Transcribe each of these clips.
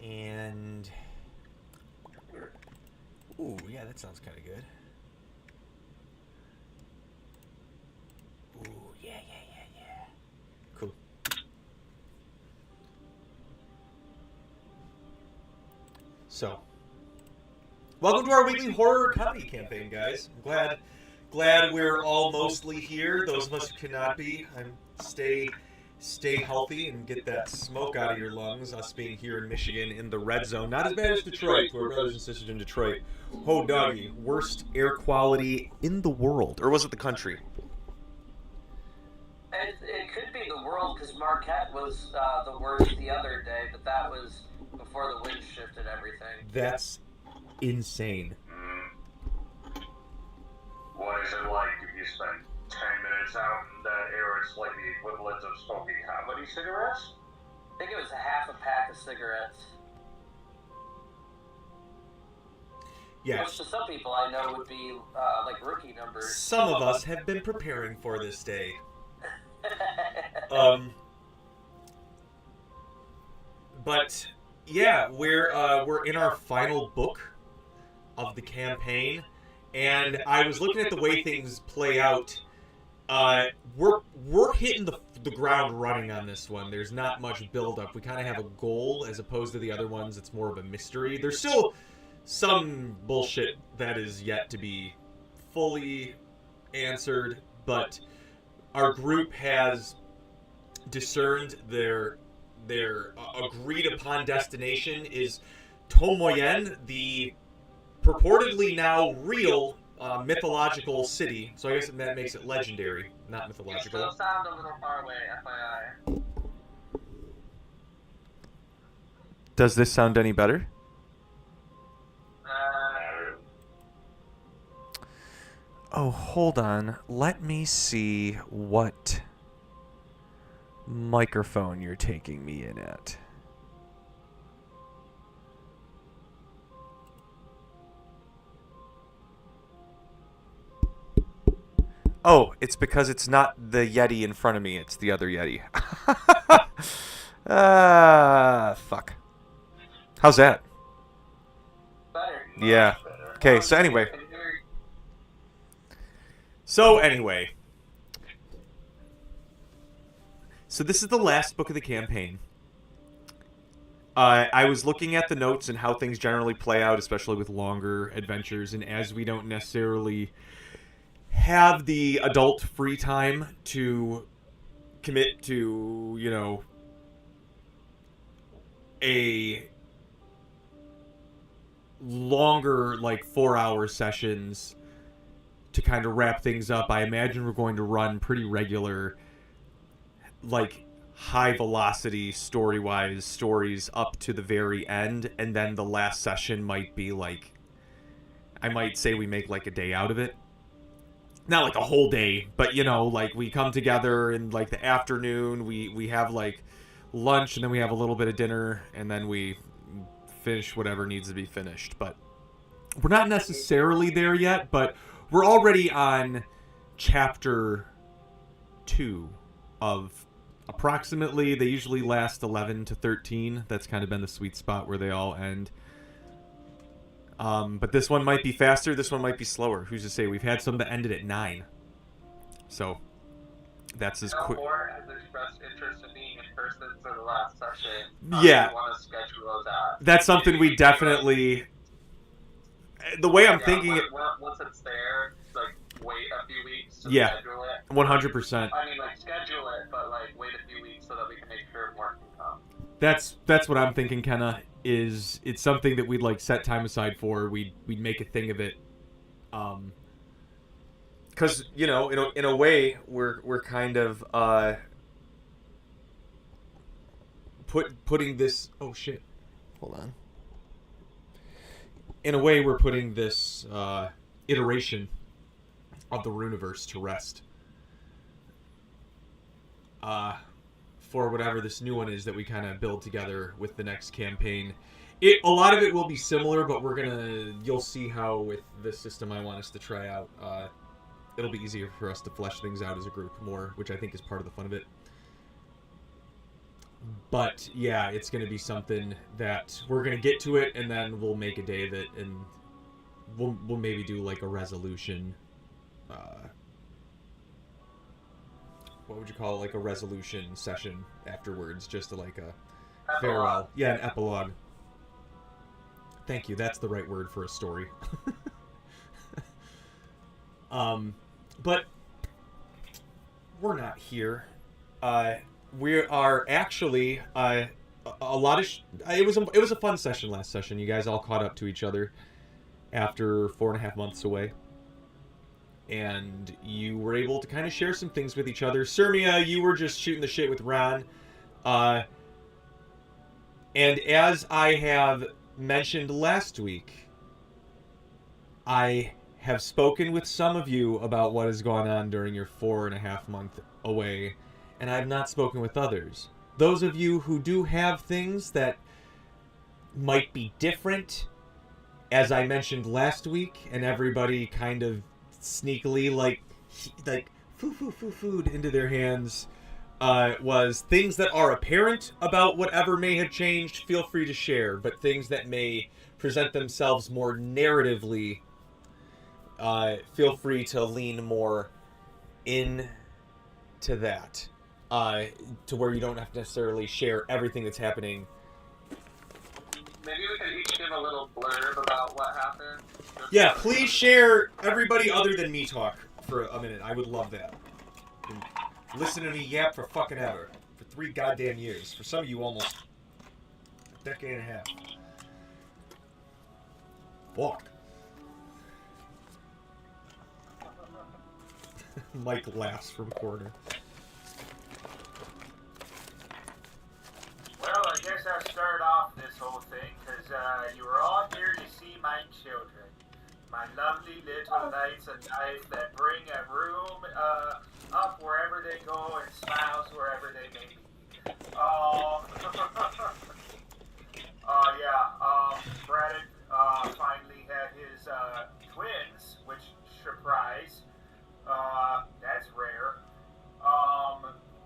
And... Ooh, yeah, that sounds kind of good. Ooh, yeah. Cool. So, welcome to our weekly horror comedy campaign, guys. I'm glad we're all mostly here. Those of us who cannot be, stay healthy and get that smoke out of your lungs. Us being here in Michigan in the red zone, not as bad as Detroit. To our brothers and sisters in Detroit, ho doggy, worst air quality in the world, or was it the country? It could be the world because Marquette was the worst the other day, but that was before the wind shifted everything. That's insane. What is it like if you spend 10 minutes out in that air? It's like the equivalent of smoking how many cigarettes? I think it was half a pack of cigarettes. Yes. Which to some people I know would be like rookie numbers. Some of us have been preparing for this day. But yeah, we're in our final book of the campaign, and I was looking at the way things play out. We're hitting the ground running on this one. There's not much build up. We kind of have a goal as opposed to the other ones. It's more of a mystery. There's still some bullshit that is yet to be fully answered, but our group has discerned their agreed upon destination is Tomoyen, the purportedly now real mythological city. So I guess that makes it legendary, not mythological. You still sound a little far away, FYI. Does this sound any better? Oh, hold on. Let me see what microphone you're taking me in at. Oh, it's because it's not the Yeti in front of me. It's the other Yeti. Fuck. How's that? Better. Yeah. Okay, so anyway. So this is the last book of the campaign. I was looking at the notes and how things generally play out, especially with longer adventures, and as we don't necessarily have the adult free time to commit to, a longer, like 4-hour sessions to kind of wrap things up, I imagine we're going to run pretty regular, like high velocity story-wise stories up to the very end, and then the last session might be like, I might say we make like a day out of it. Not like a whole day, but like we come together in like the afternoon, we have like lunch, and then we have a little bit of dinner, and then we finish whatever needs to be finished. But we're not necessarily there yet, but we're already on chapter 2 of approximately, they usually last 11 to 13. That's kind of been the sweet spot where they all end. But this one might be faster, this one might be slower. Who's to say? We've had some that ended at 9. So, that's as quick. Moore has expressed interest in being in person for the last session. Yeah. We want to schedule those out. That's something we definitely... The way I'm thinking... Once it's there, like, wait a few weeks to Yeah. schedule it. 100%. I mean, like, schedule it, but, like, wait a few weeks so that we can make sure more can come. That's what I'm thinking, Kenna, is it's something that we'd, like, set time aside for. We'd make a thing of it. Because, in a way, we're kind of, putting this... Oh, shit. Hold on. In a way, we're putting this, iteration of the Runeverse to rest. For whatever this new one is that we kind of build together with the next campaign. A lot of it will be similar, but you'll see how with this system I want us to try out, it'll be easier for us to flesh things out as a group more, which I think is part of the fun of it. But yeah, it's going to be something that we're going to get to it, and then we'll make a day of it, and we'll maybe do like a resolution. What would you call it? Like a resolution session afterwards, just to like a farewell. Yeah, an epilogue. Thank you. That's the right word for a story. But we're not here. We are actually a lot of. It was a fun session last session. You guys all caught up to each other after 4.5 months away, and you were able to kind of share some things with each other. Sirmia, you were just shooting the shit with Ron, and as I have mentioned last week, I have spoken with some of you about what has gone on during your 4.5 month away, and I have not spoken with others. Those of you who do have things that might be different, as I mentioned last week, and everybody kind of sneakily like food into their hands, was things that are apparent about whatever may have changed, feel free to share, but things that may present themselves more narratively, feel free to lean more into that, to where you don't have to necessarily share everything that's happening. Maybe we could each give a little blurb about what happened. Yeah, please share everybody other than me talk for a minute. I would love that. And listen to me yap for fucking ever. For 3 goddamn years. For some of you, almost a decade and a half. Fuck. Mike laughs from corner. Well, I guess I'll start off this whole thing, because you were all here to see my children. My lovely little knights and knights that bring a room up wherever they go and smiles wherever they may be. Brandon finally had his twins, which, surprise, that's rare.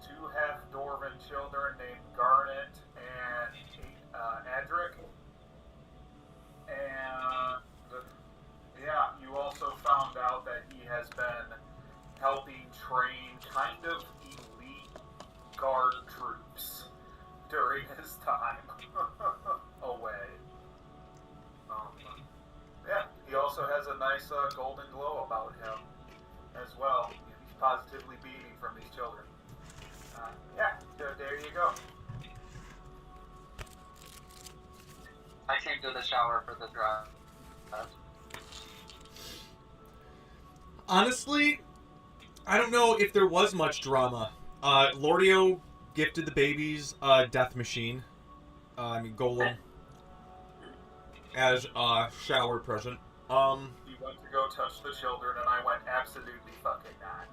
2 half-dwarven children named Garnet and Edric. And yeah, you also found out that he has been helping train kind of elite guard troops during his time away. Yeah, he also has a nice golden glow about him as well. He's positively beaming from these children. There you go. I came to the shower for the drive. Honestly, I don't know if there was much drama. Lordio gifted the babies a death machine. Golem. As a shower present. He went to go touch the children, and I went, absolutely fucking not.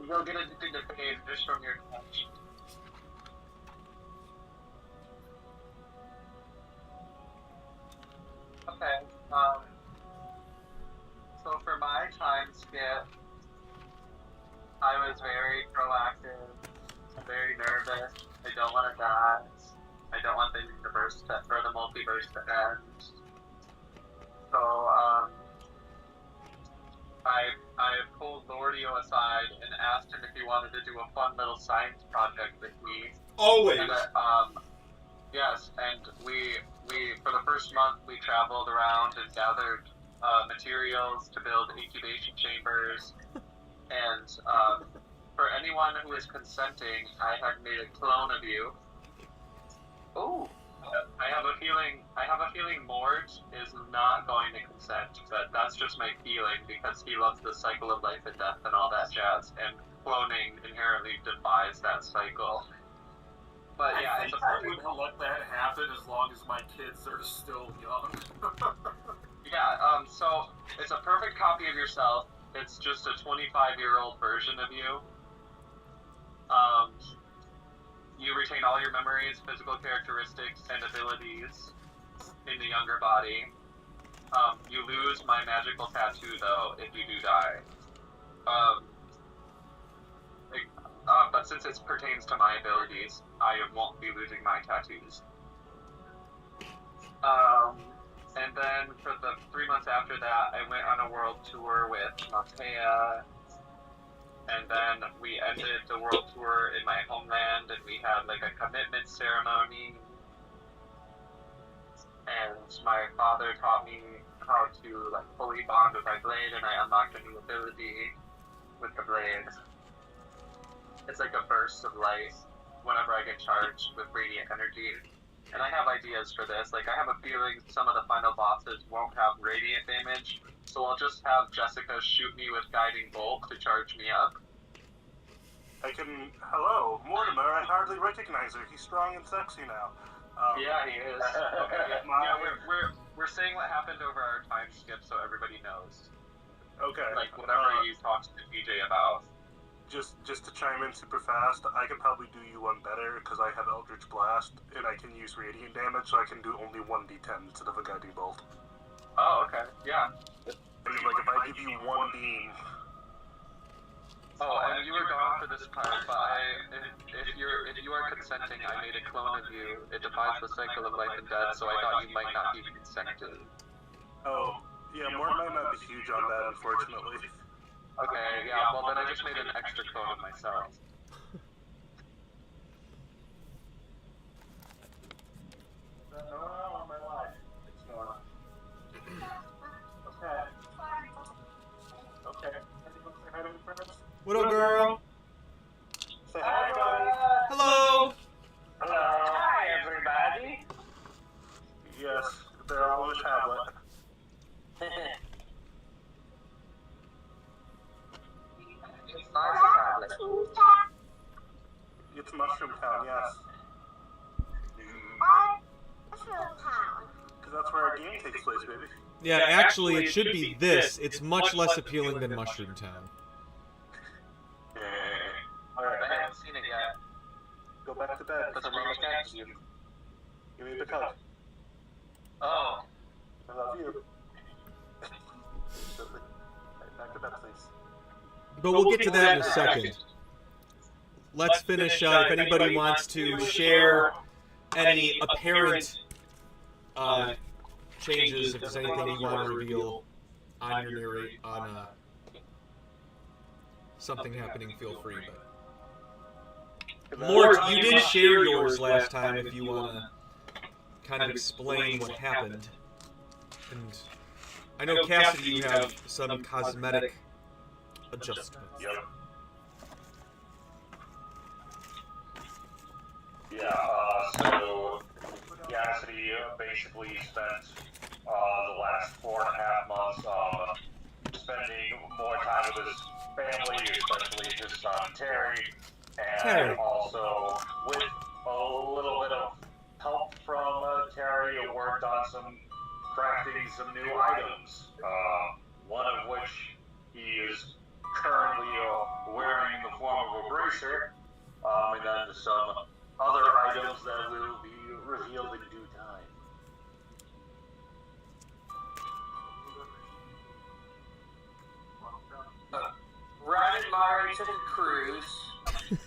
You'll get addicted to pain just from your touch. Okay, so for my time skip, I was very proactive, very nervous, I don't want to die, I don't want the universe or the multiverse to end. So, I pulled Lordio aside and asked him if he wanted to do a fun little science project with me. Always! And, yes, and we for the first month, we traveled around and gathered materials to build incubation chambers. And for anyone who is consenting, I have made a clone of you. Oh. I have a feeling Mort is not going to consent, but that's just my feeling because he loves the cycle of life and death and all that jazz, and cloning inherently defies that cycle. But yeah, I think I would let that happen as long as my kids are still young. Yeah, so it's a perfect copy of yourself. It's just a 25-year-old version of you. You retain all your memories, physical characteristics, and abilities in the younger body. You lose my magical tattoo, though, if you do die. but since it pertains to my abilities, I won't be losing my tattoos. And then for the 3 months after that, I went on a world tour with Matea, and then we ended the world tour in my homeland, and we had like a commitment ceremony. And my father taught me how to like fully bond with my blade, and I unlocked a new ability with the blade. It's like a burst of light whenever I get charged with radiant energy. And I have ideas for this. Like, I have a feeling some of the final bosses won't have radiant damage, so I'll just have Jessica shoot me with guiding bolt to charge me up. Hello, Mortimer. I hardly recognize her. He's strong and sexy now. Yeah, he is. Okay, yeah, we're saying what happened over our time skip so everybody knows. Okay. Like, whatever you talked to DJ about. Just to chime in super fast, I can probably do you one better because I have Eldritch Blast and I can use radiant damage, so I can do only 1d10 instead of a guiding bolt. Oh, okay, yeah. I mean, like if I give you one beam. Oh, and you were gone for this part, but if you are consenting, I made a clone of you. It defies the cycle of life and death, so I thought you might not be consented. Oh, yeah, Mort might not be huge on that, unfortunately. Okay, yeah, well then I just made an extra clone of myself. No, my life. It's not. Okay. Okay. Say hi to me first. What up, girl? Say hi, buddy. Hello. Hello. Hi, everybody. Yes, they're all on the tablet. It's Mushroom Town, yes. Because that's where our game takes place, baby. Yeah, actually, it should be this. It's much less appealing than Mushroom Town. Alright, I haven't seen it yet. go back to bed. But the room's next to you. Give me a big hug. Oh. I love you. Alright, back to bed, please. But we'll get to that in a second. Let's finish. If anybody wants to share any apparent changes, if there's anything you want to reveal on your narrate on something happening, feel free. But Mort, you did share yours last time. If you want to kind of explain what happened, and I know Cassidy, you have some cosmetic adjustments. Yep. Yeah, so Cassidy basically spent the last 4.5 months spending more time with his family, especially his son Terry, and Terry. also with a little bit of help from Terry, worked on crafting some new items, one of which he is currently wearing in the form of a bracer, and then some other items that will be revealed in due time. Ryan and Mari took a cruise.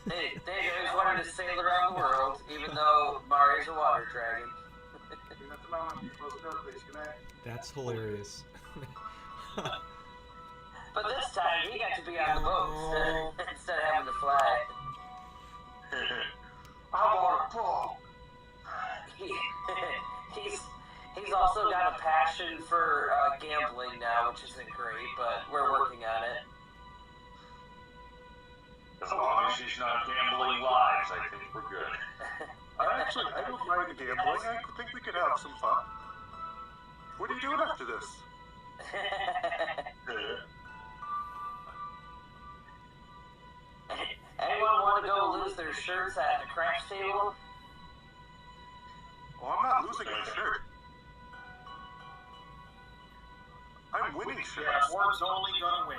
They always wanted to sail around the world, even though Mari's a water dragon. That's hilarious. But this time, he got to be on the boat instead of having to fly. I want a boat. He's also got a passion for gambling now, which isn't great, but we're working on it. As long as she's not gambling lives, I think we're good. I don't mind gambling. I think we could have some fun. What are you doing after this? Anyone want to go lose their shirts at the craps table? Well, I'm not losing my shirt. I'm winning Yeah, shirts. Mort's only gonna win.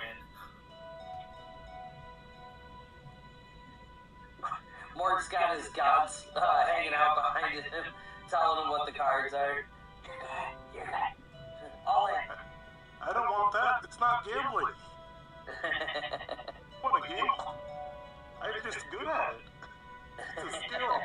Mort's got his gods hanging out behind him, telling him what the cards are. You're good. All in. I don't want that. It's not gambling. I want to gamble. I'm just good at it. It's a skill.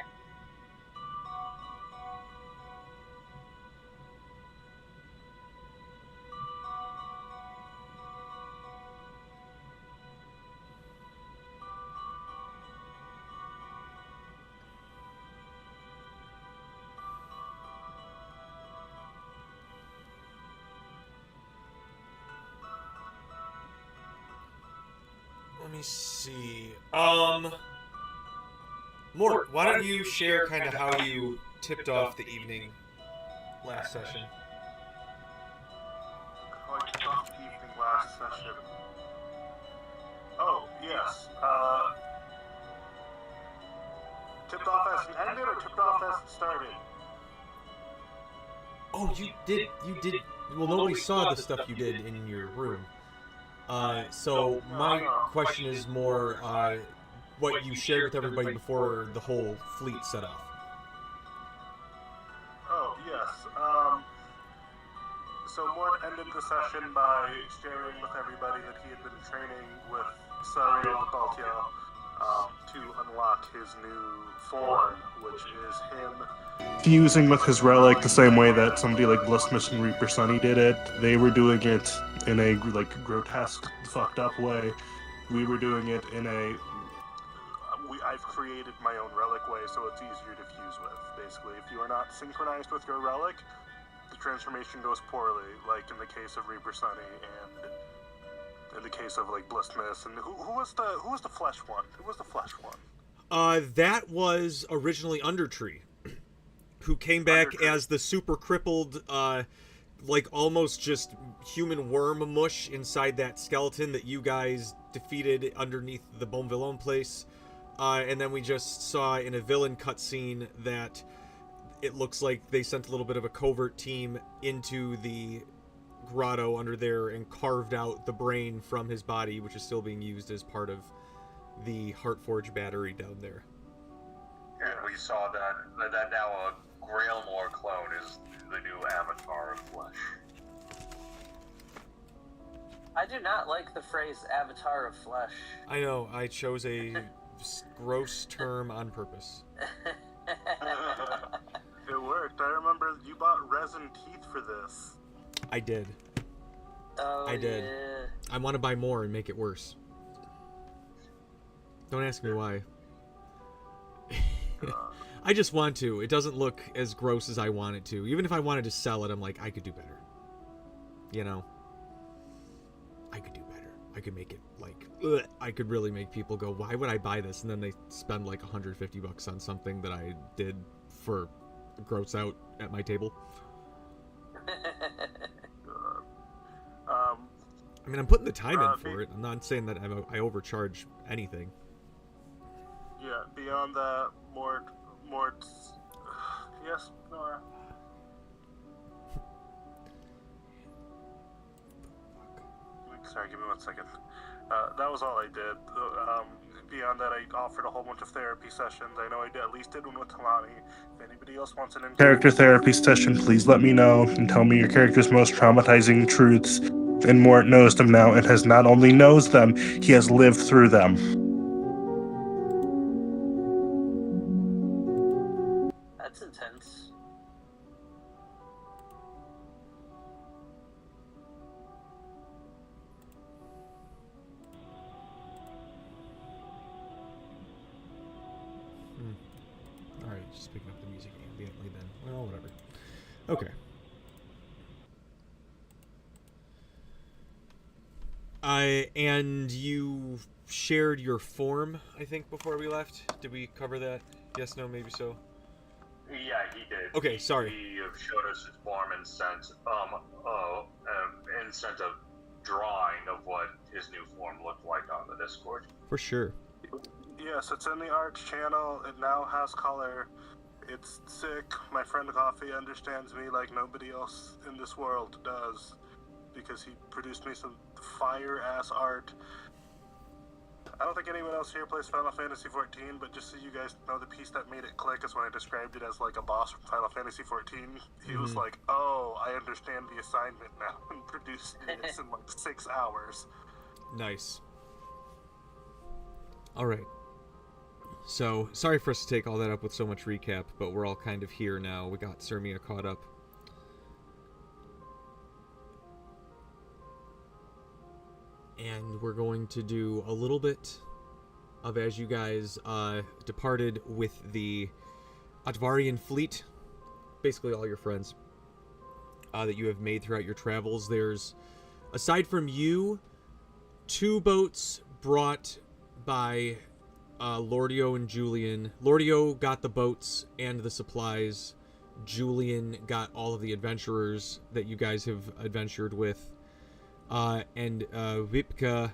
Let me see. Mort, why don't you share kind of how you tipped off the evening last session? How I kicked off the evening last session. Oh, yes. Tipped off as it ended or tipped off as it started? Oh, you did. Well, nobody saw the stuff you did in your room. So my question is more what you shared with everybody before the whole fleet set off. Oh, yes. So Mort ended the session by sharing with everybody that he had been training with Sariel Daltia to unlock his new form, which is him fusing with his relic the same way that somebody like Blissmas and Reaper Sunny did it. They were doing it in a like grotesque, fucked up way. We were doing it in a I've created my own relic way, so it's easier to fuse with. Basically, if you are not synchronized with your relic, the transformation goes poorly, like in the case of Reaper Sunny and in the case of like Blissmas. And who was the flesh one? Who was the flesh one? That was originally Undertree, who came back as the super crippled, like almost just human worm mush inside that skeleton that you guys defeated underneath the Bonvillain place. And then we just saw in a villain cutscene that it looks like they sent a little bit of a covert team into the grotto under there and carved out the brain from his body, which is still being used as part of the Heartforge battery down there. And we saw that now a Grailmore clone is the new avatar of flesh. I do not like the phrase avatar of flesh. I know, I chose a gross term on purpose. It worked. I remember you bought resin teeth for this. I did. Oh, I did. Yeah. I want to buy more and make it worse. Don't ask me why. I just want to. It doesn't look as gross as I want it to. Even if I wanted to sell it, I'm like, I could do better. You know? I could do better. I could make it, like, ugh. I could really make people go, why would I buy this? And then they spend, like, $150 on something that I did for gross out at my table. I mean, I'm putting the time in for it. I'm not saying that I overcharge anything. Yeah, beyond that, Mort... Yes, Nora? Sorry, give me 1 second. That was all I did. Beyond that, I offered a whole bunch of therapy sessions. I know I at least did one with Talani. If anybody else wants an in-character therapy session, please let me know and tell me your character's most traumatizing truths. And Mort knows them now and has not only knows them, he has lived through them. That's intense. Alright, just picking up the music ambiently then. Well, whatever. Okay. And you shared your form, I think, before we left. Did we cover that? Yes, no, maybe so. Yeah, he did. Okay, sorry. He showed us his form and sent a drawing of what his new form looked like on the Discord. For sure. Yes, it's in the Arts channel. It now has color. It's sick. My friend Coffee understands me like nobody else in this world does, because he produced me some fire-ass art. I don't think anyone else here plays Final Fantasy XIV, but just so you guys know, the piece that made it click is when I described it as like a boss from Final Fantasy XIV. He was like, oh, I understand the assignment now, and produced this in like 6 hours. Nice. Alright. So, sorry for us to take all that up with so much recap, but we're all kind of here now. We got Sirmia caught up. And we're going to do a little bit of as you guys departed with the Atvarian fleet, basically all your friends that you have made throughout your travels. There's, aside from you, 2 boats brought by Lordio and Julian. Lordio got the boats and the supplies. Julian got all of the adventurers that you guys have adventured with. And Vipka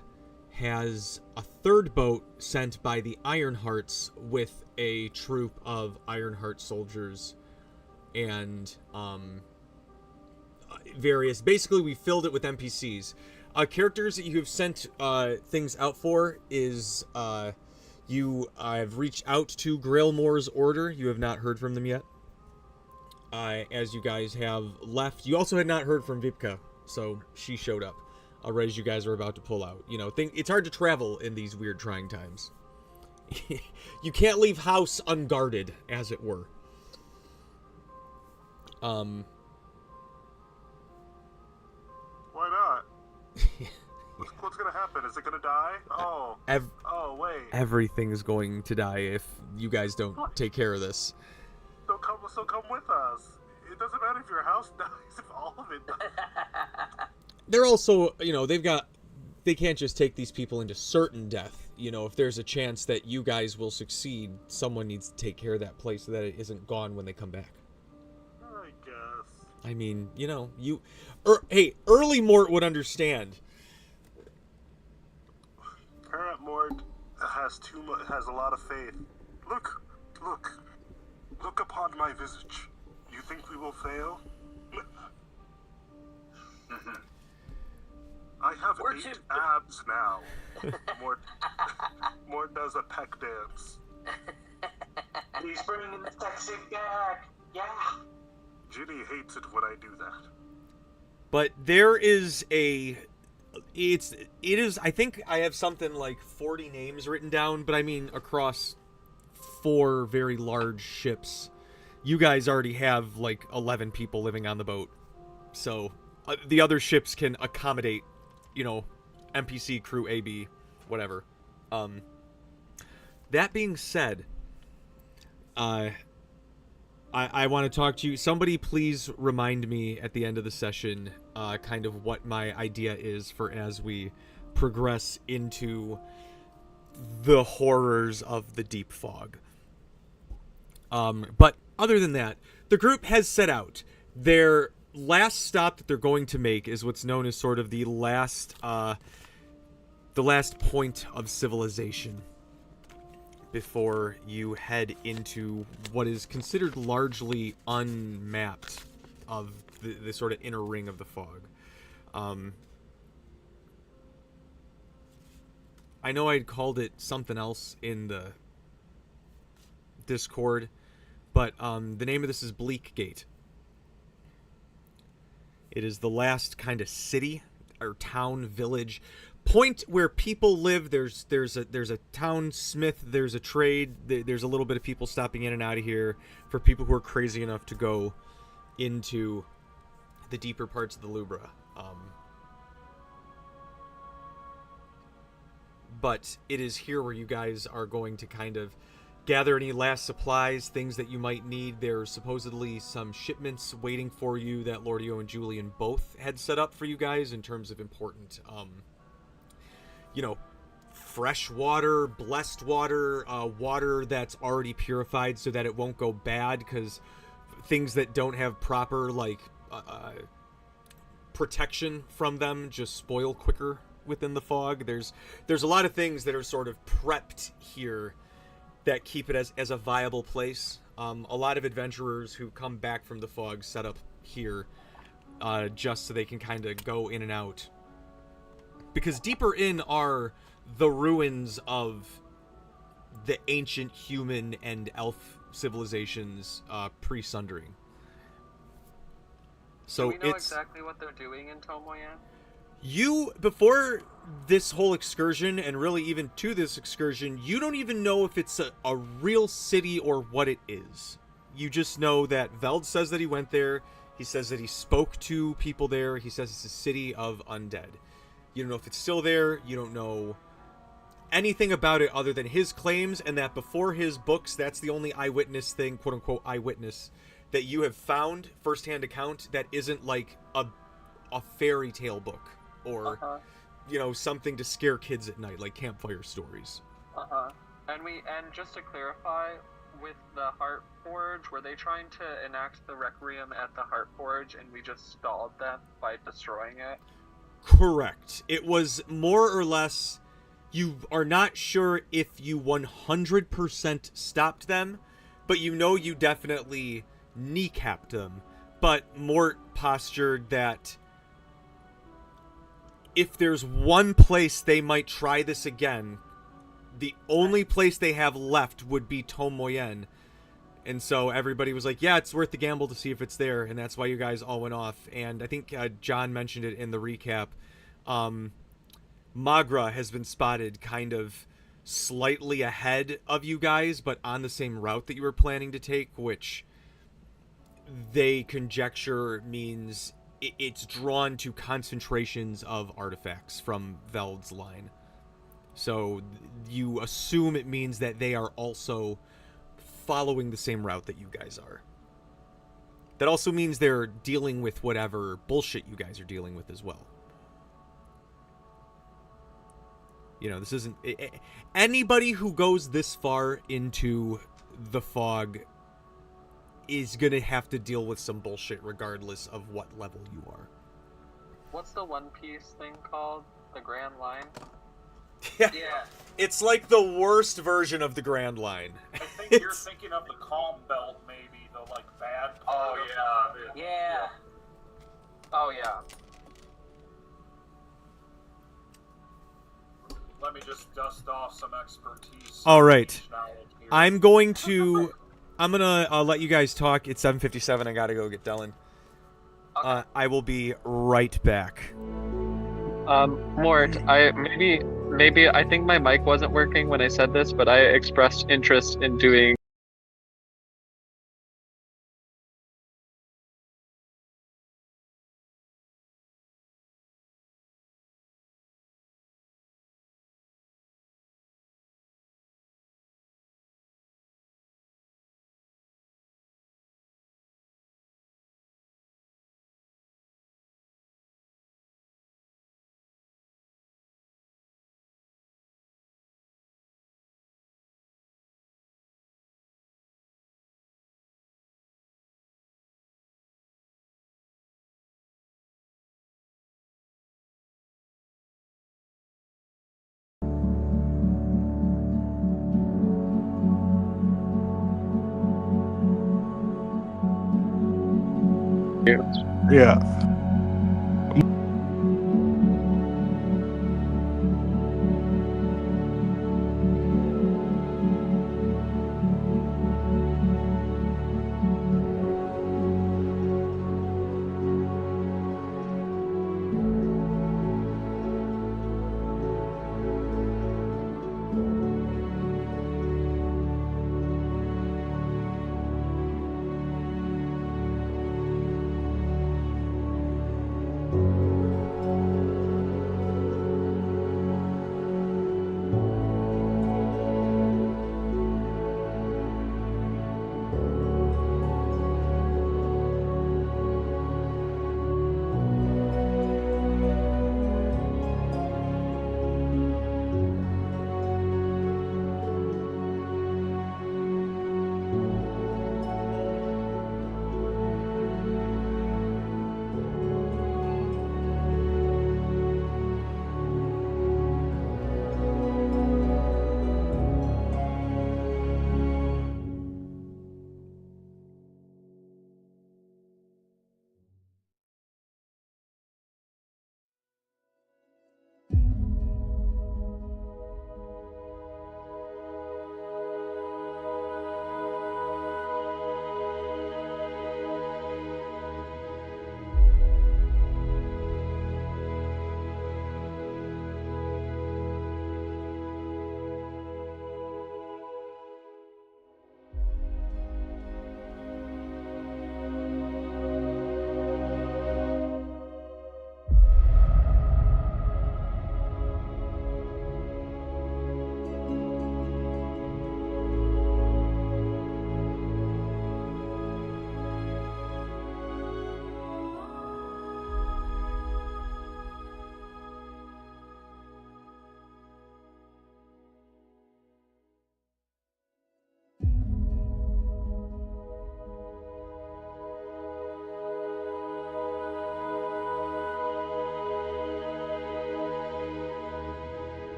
has a 3rd boat sent by the Ironhearts with a troop of Ironheart soldiers and various. Basically, we filled it with NPCs. Characters that you have sent things out for is you have reached out to Grailmore's Order. You have not heard from them yet. As you guys have left, you also had not heard from Vipka, so she showed up right as you guys are about to pull out. You know, it's hard to travel in these weird, trying times. You can't leave house unguarded, as it were. Why not? What's gonna happen? Is it gonna die? Oh. Oh, wait. Everything's going to die if you guys don't take care of this. So come with us. It doesn't matter if your house dies, if all of it dies. They're also, you know, they can't just take these people into certain death. You know, if there's a chance that you guys will succeed, someone needs to take care of that place so that it isn't gone when they come back. I guess. I mean, you know, hey, early Mort would understand. Parent Mort has a lot of faith. Look upon my visage. You think we will fail? I have 8 abs now. Mort does a peck dance. He's bringing the sexy back. Yeah. Ginny hates it when I do that. But there is it is, I think I have something like 40 names written down, but I mean across 4 very large ships. You guys already have like 11 people living on the boat. So the other ships can accommodate, you know, NPC, crew, AB, whatever. That being said, I want to talk to you. Somebody please remind me at the end of the session kind of what my idea is for as we progress into the horrors of the deep fog. But other than that, the group has set out. Their last stop that they're going to make is what's known as sort of the last point of civilization before you head into what is considered largely unmapped of the sort of inner ring of the fog. I know I'd called it something else in the Discord, but the name of this is Bleak Gate. It is the last kind of city or town, village point where people live. There's a town smith, there's a trade, there's a little bit of people stopping in and out of here for people who are crazy enough to go into the deeper parts of the Lubra. But it is here where you guys are going to kind of gather any last supplies, things that you might need. There's supposedly some shipments waiting for you that Lordio and Julian both had set up for you guys in terms of important, you know, fresh water, blessed water, water that's already purified so that it won't go bad, because things that don't have proper, like, protection from them just spoil quicker within the fog. There's a lot of things that are sort of prepped here that keep it as a viable place. A lot of adventurers who come back from the fog set up here just so they can kind of go in and out. Because deeper in are the ruins of the ancient human and elf civilizations pre-sundering. So do we know exactly what they're doing in Tomoyan? Before this whole excursion, and really even to this excursion, you don't even know if it's a real city or what it is. You just know that Veld says that he went there. He says that he spoke to people there. He says it's a city of undead. You don't know if it's still there. You don't know anything about it other than his claims, and that before his books, that's the only eyewitness thing, quote unquote eyewitness, that you have found, firsthand account, that isn't like a fairy tale book or something to scare kids at night, like campfire stories. And just to clarify, with the Heartforge, were they trying to enact the Requiem at the Heartforge and we just stalled them by destroying it? Correct. It was more or less, you are not sure if you 100% stopped them, but you definitely kneecapped them. But Mort postured that if there's one place they might try this again, the only place they have left would be Tomoyen. And so everybody was like, yeah, it's worth the gamble to see if it's there. And that's why you guys all went off. And I think John mentioned it in the recap. Magra has been spotted kind of slightly ahead of you guys, but on the same route that you were planning to take, which they conjecture means it's drawn to concentrations of artifacts from Veld's line. So you assume it means that they are also following the same route that you guys are. That also means they're dealing with whatever bullshit you guys are dealing with as well. This isn't... Anybody who goes this far into the fog is going to have to deal with some bullshit regardless of what level you are. What's the One Piece thing called? The Grand Line? Yeah. It's like the worst version of the Grand Line. I think you're thinking of the Calm Belt, maybe, the, bad part. Yeah. Oh, yeah. Let me just dust off some expertise. All right. I'm gonna let you guys talk. It's 7:57. I gotta go get Dylan. Okay. I will be right back. Mort, maybe I think my mic wasn't working when I said this, but I expressed interest in doing Yeah.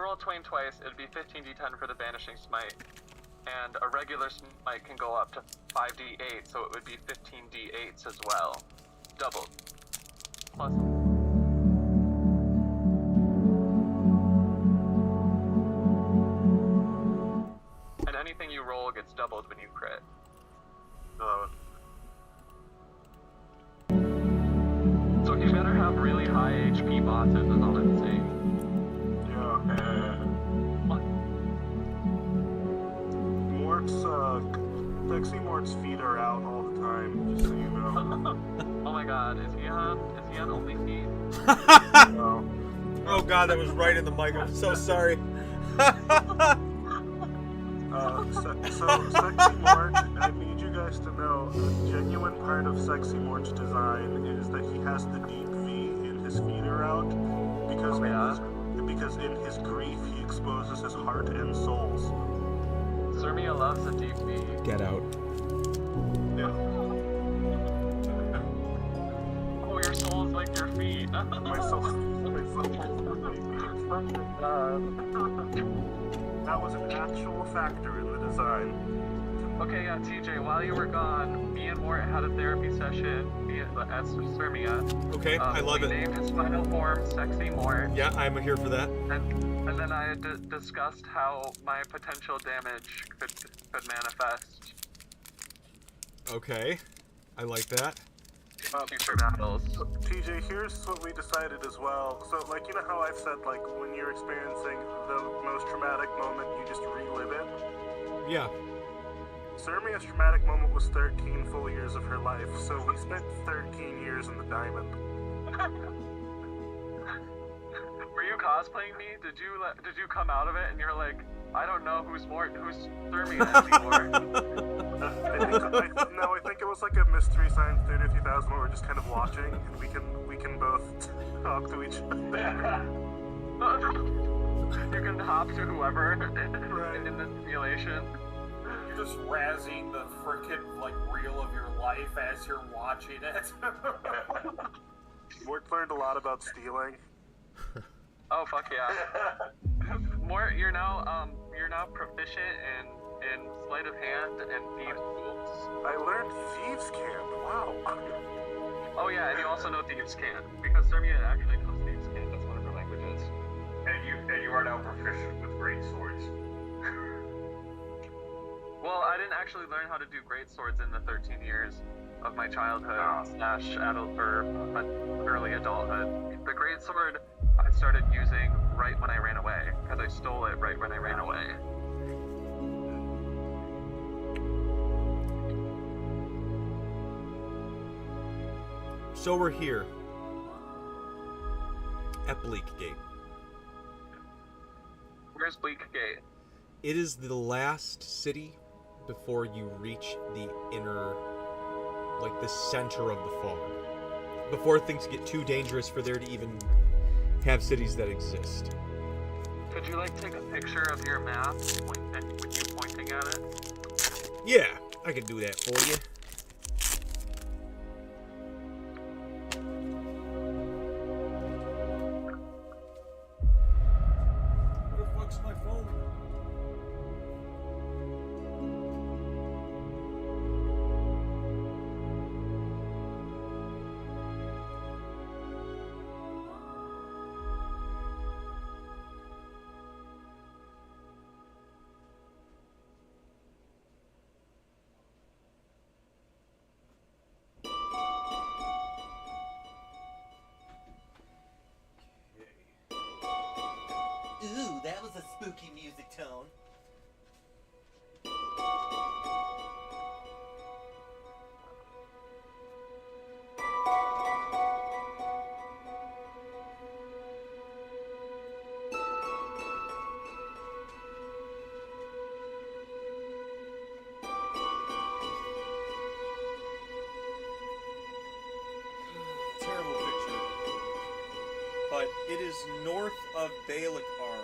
roll twain twice, it'd be 15d10 for the Banishing Smite. And a regular smite can go up to 5d8, so it would be 15d8s as well. Doubled. Plus. And anything you roll gets doubled when you crit. So you better have really high HP bosses, is all I'm saying. Sexy Mort's feet are out all the time, just so you know. Oh my god, is he on OnlyFeed? No. Oh god, that was right in the mic. I'm so sorry. Sexy Mort, I need you guys to know, a genuine part of Sexy Mort's design is that he has the deep V in his feet are out, because in his grief he exposes his heart and souls. Zermia loves a deep V. Get out. Yeah. Oh, your soul's like your feet. My soul. That was an actual factor in the design. Okay, yeah, TJ, while you were gone, me and Mort had a therapy session as Zermia. Okay, I love we it. named his final form Sexy Mort. Yeah, I'm here for that. And then I discussed how my potential damage could manifest. Okay, I like that. Future battles. TJ, here's what we decided as well. So, like, you know how I've said, like, when you're experiencing the most traumatic moment, you just relive it? Yeah. Zermia's traumatic moment was 13 full years of her life, so we spent 13 years in the diamond. Were you cosplaying me? Did you come out of it and you're like, I don't know who's Zermia anymore? I think it was like a Mystery Science Theater 3000 where we're just kind of watching, and we can both talk to each other. You can hop to whoever in the simulation. You're just razzing the frickin' like reel of your life as you're watching it. Mort learned a lot about stealing. Oh fuck yeah! Mort, you're now proficient in sleight of hand and thieves' tools. I learned thieves' can't. Wow. Oh yeah, and you also know thieves' can't because Zermia actually knows thieves' can't. That's one of her languages. And you are now proficient with great swords. Well, I didn't actually learn how to do great swords in the 13 years of my childhood slash adult or early adulthood. The great sword I started using right when I ran away because I stole it right when I ran away. So we're here at Bleak Gate. Where's Bleak Gate? It is the last city before you reach the inner, like the center of the fog. Before things get too dangerous for there to even have cities that exist. Could you like take a picture of your map with you pointing at it? Yeah, I can do that for you. Where the fuck's my phone? Ooh, that was a spooky music tone. Terrible picture. But it is north of Balikar.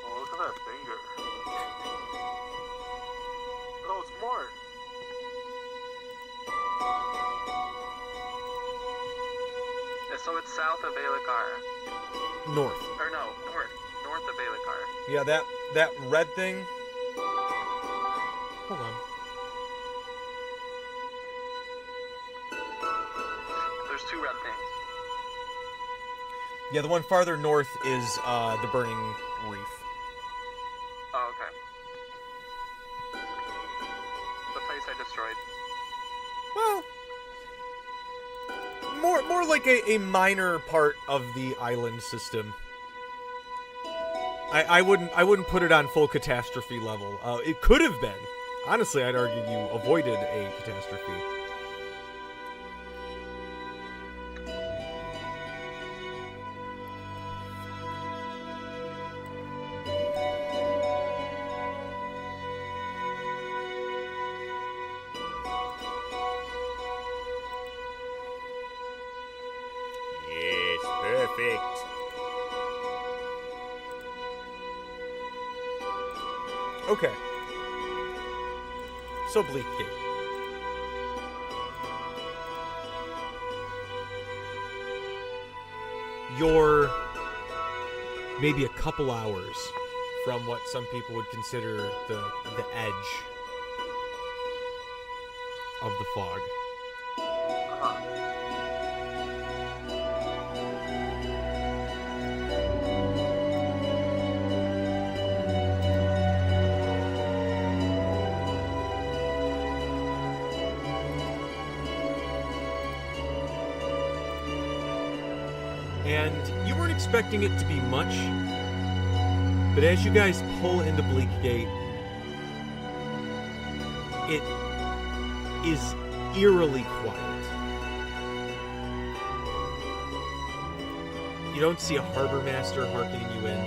Oh, look at that finger. Oh, it's Mort. it's south of Alikar. North. Or no, north of Alikar. Yeah, that red thing. Hold on. There's two red things. Yeah, the one farther north is the Burning Reef. Oh, okay. The place I destroyed. Well, more like a minor part of the island system. I wouldn't put it on full catastrophe level. It could have been. Honestly, I'd argue you avoided a catastrophe. Yes, perfect. Okay. So Bleak Gate. You're maybe a couple hours from what some people would consider the edge of the fog. And you weren't expecting it to be much, but as you guys pull into Bleak Gate, it is eerily quiet. You don't see a harbor master hearkening you in.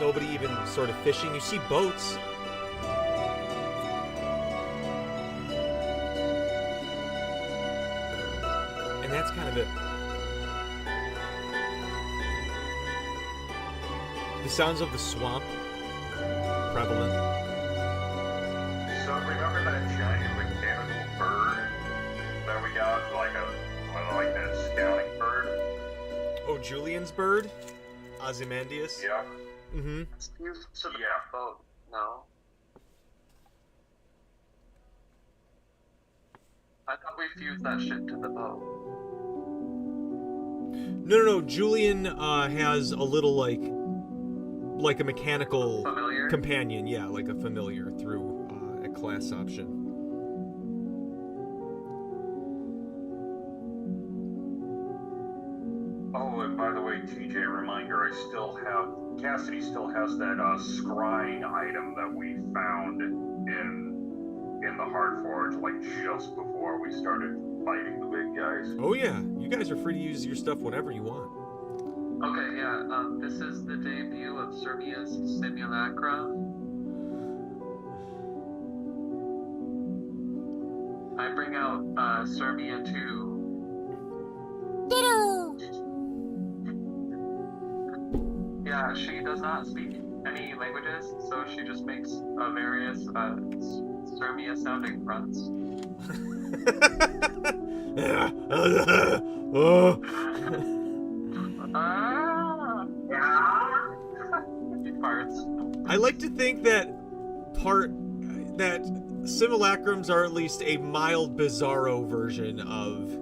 Nobody even sort of fishing. You see boats. And that's kind of it. The sounds of the swamp, prevalent. So remember that giant mechanical bird that we got, like that scouting bird? Oh, Julian's bird? Ozymandias? Yeah. Mm-hmm. It's used to the Yeah. boat. No. I thought we fused that shit to the boat. No. Julian has a little like a mechanical Familiar? companion. Yeah, like a familiar through a class option. Oh, and by the way, TJ, reminder, Cassidy still has that scrying item that we found in the Heartforge, like just before we started fighting the big guys. Oh yeah, you guys are free to use your stuff whenever you want. Okay, yeah, this is the debut of Sermia's Simulacra. I bring out Sermia 2. Yeah, she does not speak any languages, so she just makes various Sermia sounding grunts. He farts. I like to think that simulacrums are at least a mild bizarro version of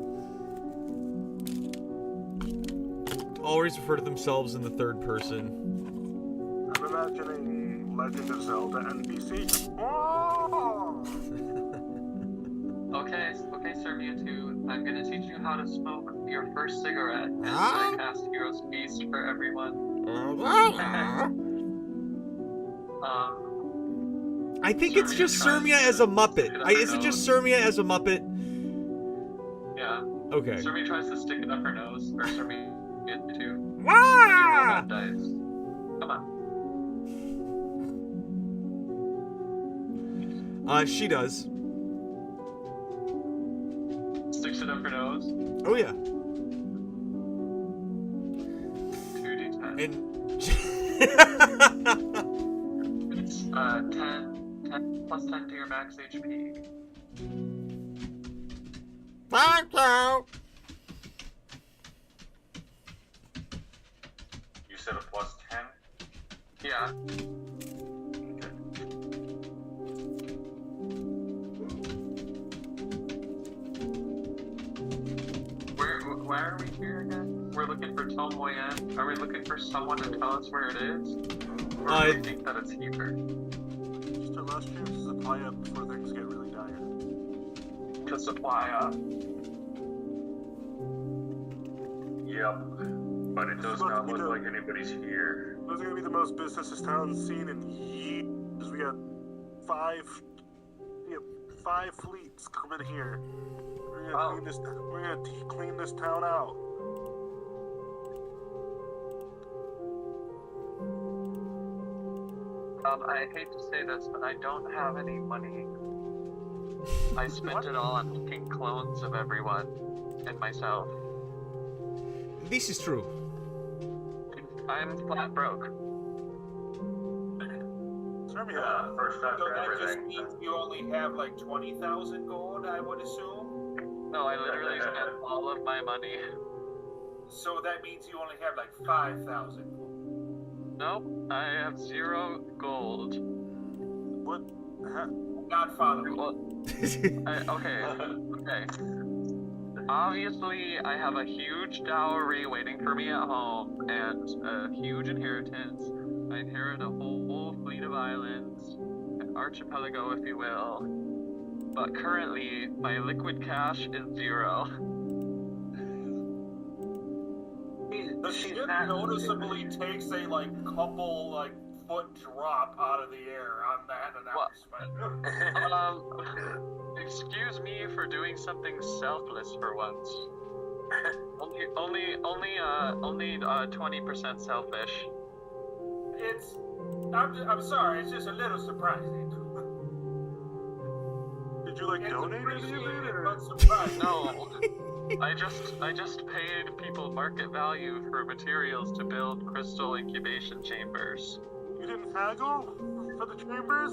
always refer to themselves in the third person. I'm imagining Legend of Zelda NPC. Oh! Okay, Sermia 2, I'm gonna teach you how to smoke your first cigarette as I cast Hero's Feast for everyone. I think it's just Sermia as a Muppet. Is it just Sermia as a Muppet? Yeah. Okay. Sermia tries to stick it up her nose, or Sermia 2. Ah! Dice. Come on. She does. Sticks it up her nose. Oh yeah. 2d10. And It's 10 plus 10 to your max HP. Thank you. You said a plus 10? Yeah. Why are we here again? We're looking for Tom Moyen. Are we looking for someone to tell us where it is? Or do we think that it's here? Just our last chance to supply up before things get really dire. To supply up. Yep. But it does not look like anybody's here. Those are gonna be the most business this town's seen in years. We got five fleets coming here. We're gonna clean this town out. I hate to say this, but I don't have any money. I spent it all on making clones of everyone and myself. This is true. I'm flat broke. First time So for that just everything. means you only have like 20,000 gold, I would assume? No, I literally spent all of my money. So that means you only have like 5,000 gold. Nope, I have 0 gold. What? Not following. Okay. Obviously, I have a huge dowry waiting for me at home, and a huge inheritance. I inherit a whole fleet of islands, an archipelago, if you will. But currently, my liquid cash is 0. The ship noticeably takes a couple foot drop out of the air on that announcement. Excuse me for doing something selfless for once. only 20% selfish. I'm sorry, it's just a little surprising. Did you donate Appreciated, it? but surprising. No. I just paid people market value for materials to build crystal incubation chambers. You didn't haggle for the chambers?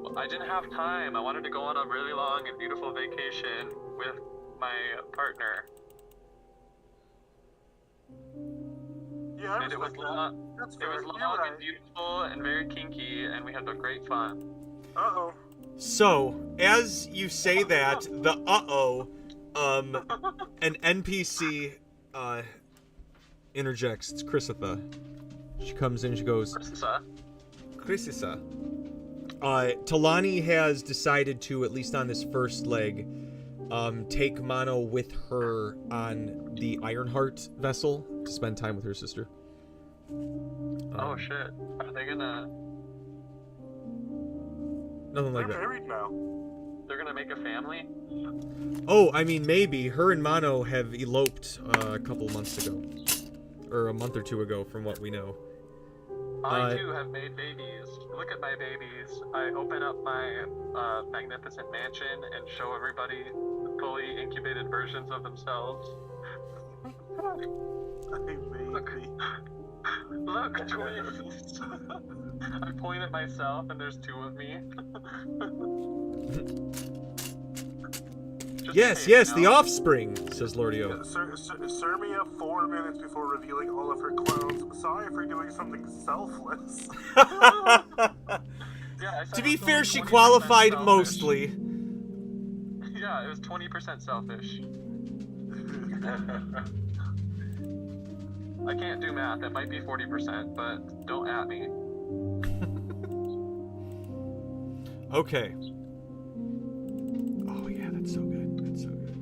Well, I didn't have time. I wanted to go on a really long and beautiful vacation with my partner. Yeah, I And it was respect that. long, That's it fair. was You're long right. and beautiful and very kinky, and we had a great fun. Uh-oh. So, as you say that, the an NPC interjects. It's Chrysitha. She comes in, she goes, Chrysitha. Talani has decided to, at least on this first leg, take Mono with her on the Ironheart vessel to spend time with her sister. Oh shit. Are they gonna... Nothing like They're that. married now. They're gonna make a family? Oh, I mean, maybe. Her and Mono have eloped a couple months ago. Or a month or two ago, from what we know. I too have made babies. Look at my babies. I open up my magnificent mansion and show everybody fully incubated versions of themselves. Look, twins! I point at myself and there's 2 of me. Yes, the offspring, says Lordio. Sir me up 4 minutes before revealing all of her clones. Sorry for doing something selfless. To be fair, she qualified selfish. mostly. Yeah, it was 20% selfish. I can't do math. It might be 40%, but don't at me. Okay. Oh yeah, that's so good. That's so good.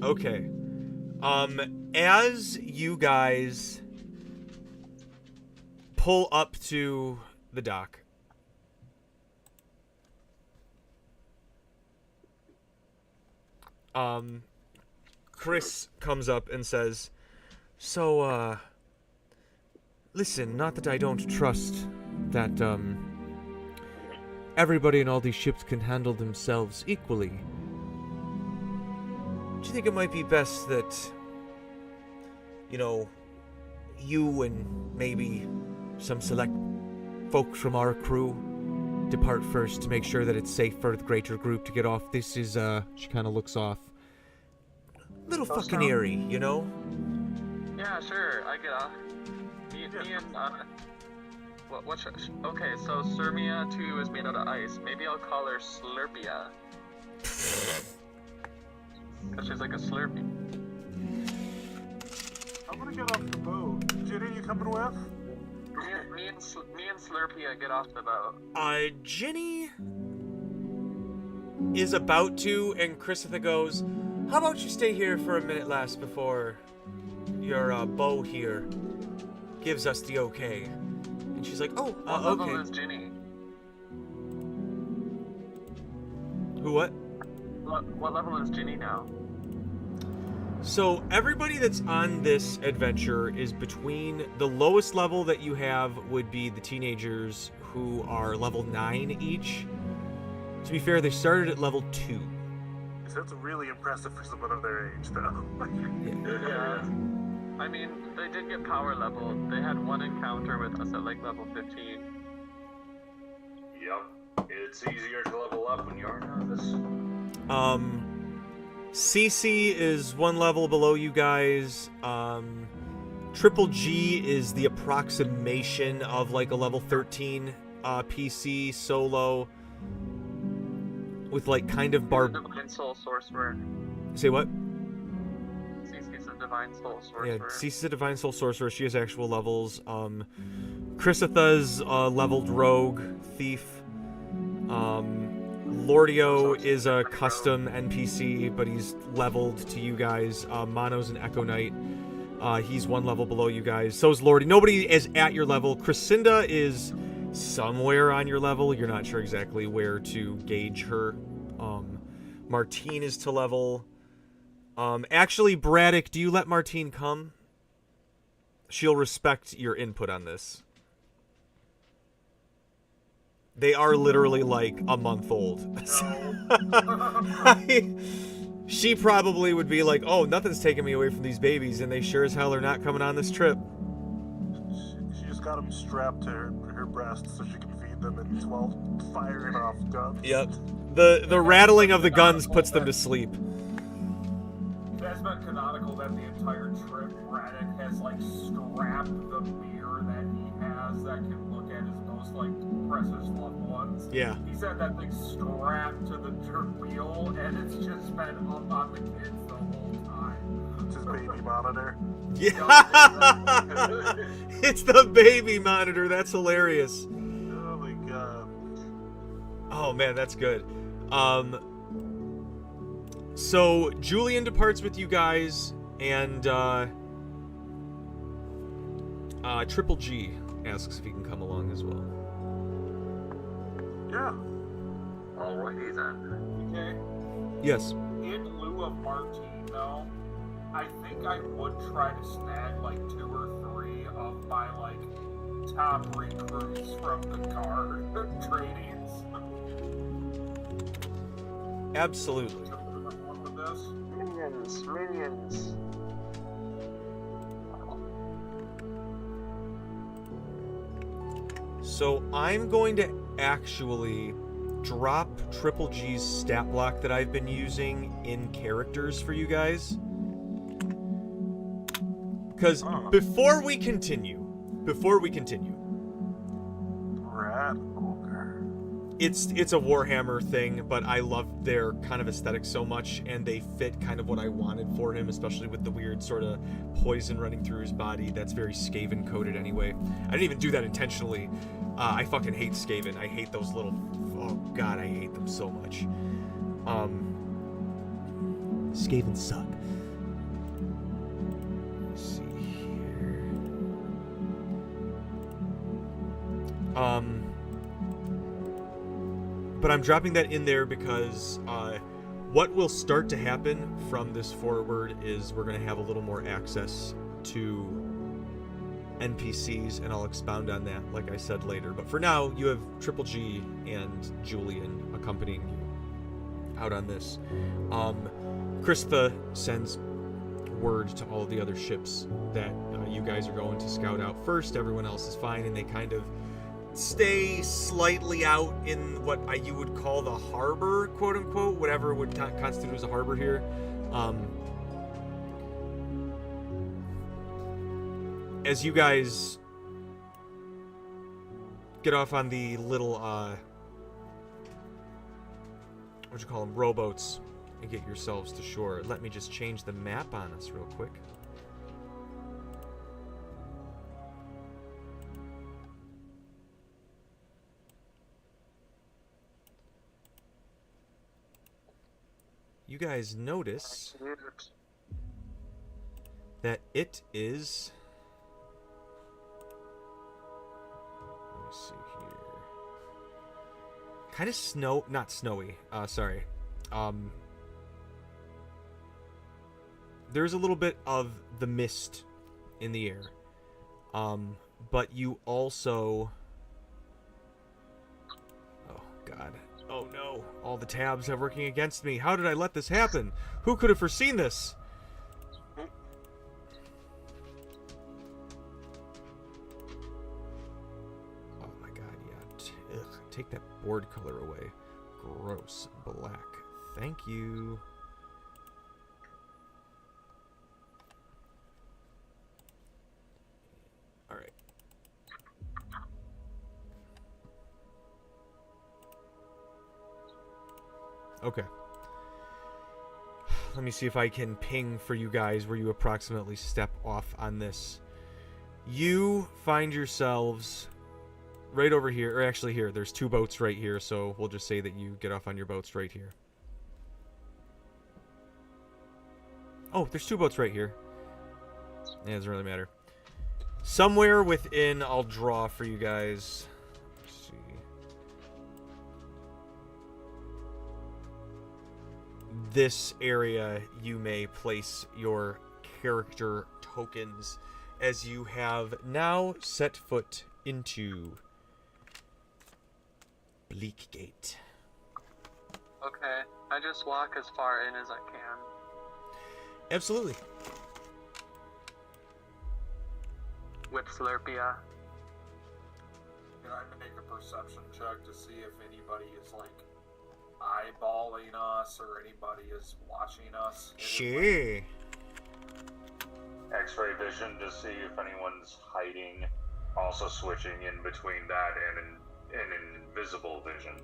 Okay. As you guys pull up to the dock, Chris comes up and says, "So, listen, not that I don't trust that, everybody in all these ships can handle themselves equally. Do you think it might be best that, you and maybe some select folks from our crew depart first to make sure that it's safe for the greater group to get off. This is, she kind of looks off. Little fucking eerie, you know? Yeah, sure, I get off. Me and, okay, so Sirmia 2 is made out of ice. Maybe I'll call her Slurpia. Because she's like a Slurpee. I'm gonna get off the boat. Ginny, you coming with? Me and Slurpia get off the boat. Ginny is about to, and Christopher goes, how about you stay here for a minute last before your bow here gives us the okay? And she's like, oh, what okay. level is Ginny? Who, what? What level is Ginny now? So everybody that's on this adventure is between, the lowest level that you have would be the teenagers who are level 9 each. To be fair, they started at level 2. That's really impressive for someone of their age, though. Yeah. I mean, they did get power level. They had one encounter with us at like level 15. Yep. It's easier to level up when you're a novice. CC is one level below you guys. Triple G is the approximation of like a level 13 PC solo with like kind of Divine Soul Sorcerer. Say what? CC's a Divine Soul Sorcerer. Yeah, Cece's a Divine Soul Sorcerer. She has actual levels. Chrisitha's leveled Rogue Thief. Lordio is a custom NPC, but he's leveled to you guys. Mono's an Echo Knight. He's one level below you guys. So is Lordy. Nobody is at your level. Crescinda is somewhere on your level. You're not sure exactly where to gauge her. Martine is to level. Actually, Braddock, do you let Martine come? She'll respect your input on this. They are literally like a month old. She probably would be like, oh, nothing's taking me away from these babies, and they sure as hell are not coming on this trip. She just got them strapped to her breast so she can feed them and 12 firing off guns. Yep. The rattling of the guns puts them to sleep. That's been canonical that the entire trip Braddock has like strapped the mirror that he has that can look at his most like precious loved ones. Yeah. He's had that thing strapped to the wheel and it's just been up on the kids the whole time. It's his baby monitor. Yeah. It's the baby monitor. That's hilarious. Oh my god. Oh man, that's good. So Julian departs with you guys, and Triple G asks if he can come along as well. Yeah. Alrighty then. Okay. Yes. In lieu of Martine, though, I think I would try to snag like 2 or 3 of my like top recruits from the guard trainings. Absolutely. Minions. So I'm going to actually drop Triple G's stat block that I've been using in characters for you guys. Because before we continue, Rat ogre. it's a Warhammer thing, but I love their kind of aesthetic so much, and they fit kind of what I wanted for him, especially with the weird sort of poison running through his body. That's very Skaven coded anyway. I didn't even do that intentionally. I fucking hate Skaven. I hate those little... Oh god, I hate them so much. Skaven suck. Let's see here. But I'm dropping that in there because what will start to happen from this forward is we're going to have a little more access to NPCs, and I'll expound on that, like I said, later. But for now, you have Triple G and Julian accompanying you out on this. Krista sends word to all of the other ships that you guys are going to scout out first. Everyone else is fine, and they kind of stay slightly out in what you would call the harbor, quote unquote, whatever would constitute as a harbor here. As you guys get off on the little, what you call them, rowboats, and get yourselves to shore. Let me just change the map on us real quick. You guys notice that it is... Let me see here. Kind of not snowy. Sorry. There's a little bit of the mist in the air. But you also... Oh, God. Oh, no. All the tabs are working against me. How did I let this happen? Who could have foreseen this? Oh, my God, yeah. Ugh, take that board color away. Gross. Black. Thank you. All right. Okay. Let me see if I can ping for you guys where you approximately step off on this. You find yourselves right over here, or actually here. There's two boats right here, so we'll just say that you get off on your boats right here. Oh, there's two boats right here. It doesn't really matter. Somewhere within, I'll draw for you guys. Let's see. This area, you may place your character tokens as you have now set foot into Bleakgate. Okay, I just walk as far in as I can. Absolutely. With Slurpia. Can I make a perception check to see if anybody is like eyeballing us or anybody is watching us? Sure. X-ray vision to see if anyone's hiding. Also switching in between that and invisible vision.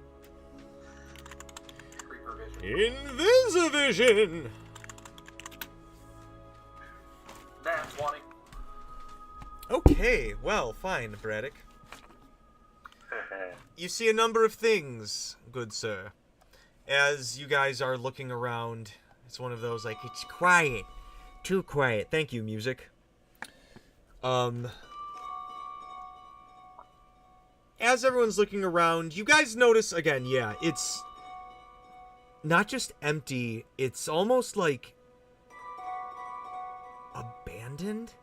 Creeper vision. Invisivision! Nat 20. Okay, well, fine, Braddock. You see a number of things, good sir. As you guys are looking around, it's one of those, like, it's quiet. Too quiet. Thank you, music. As everyone's looking around, you guys notice, again, yeah, it's not just empty, it's almost like abandoned.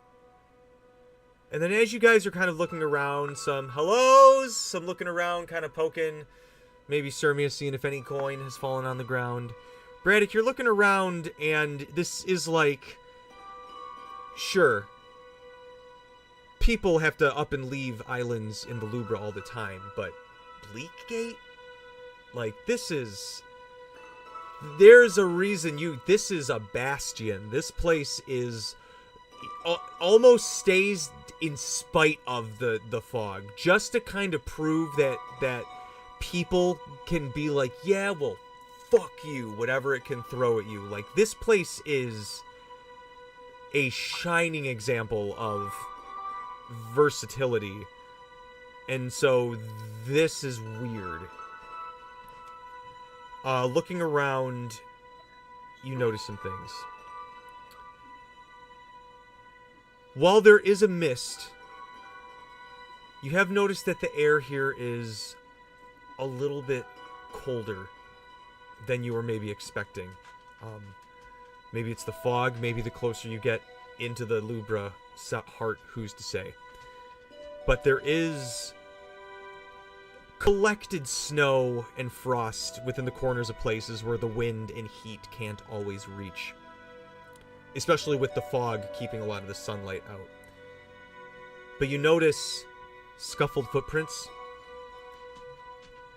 And then as you guys are kind of looking around, some hellos, some looking around, kind of poking. Maybe Sirmia seeing if any coin has fallen on the ground. Braddock, you're looking around, and this is like... Sure. People have to up and leave islands in the Lubra all the time, but Bleakgate? Like, this is... There's a reason this is a bastion. This place is... almost stays in spite of the fog, just to kind of prove that people can be like, yeah, well, fuck you, whatever it can throw at you. Like, this place is a shining example of versatility, and so this is weird. Looking around, you notice some things. While there is a mist, you have noticed that the air here is a little bit colder than you were maybe expecting. Maybe it's the fog, maybe the closer you get into the Lubra heart, who's to say. But there is collected snow and frost within the corners of places where the wind and heat can't always reach. Especially with the fog keeping a lot of the sunlight out. But you notice scuffled footprints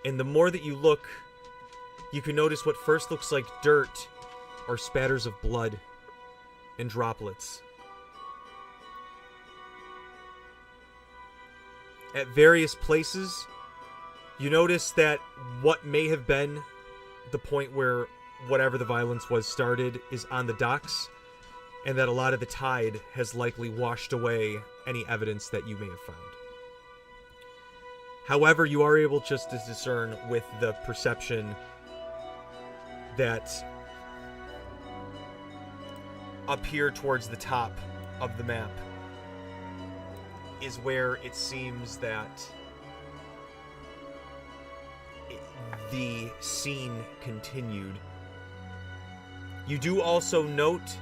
And the more that you look, you can notice what first looks like dirt or spatters of blood and droplets. At various places, you notice that what may have been the point where whatever the violence was started is on the docks, and that a lot of the tide has likely washed away any evidence that you may have found. However, you are able just to discern with the perception that up here towards the top of the map is where it seems that the scene continued. You do also note,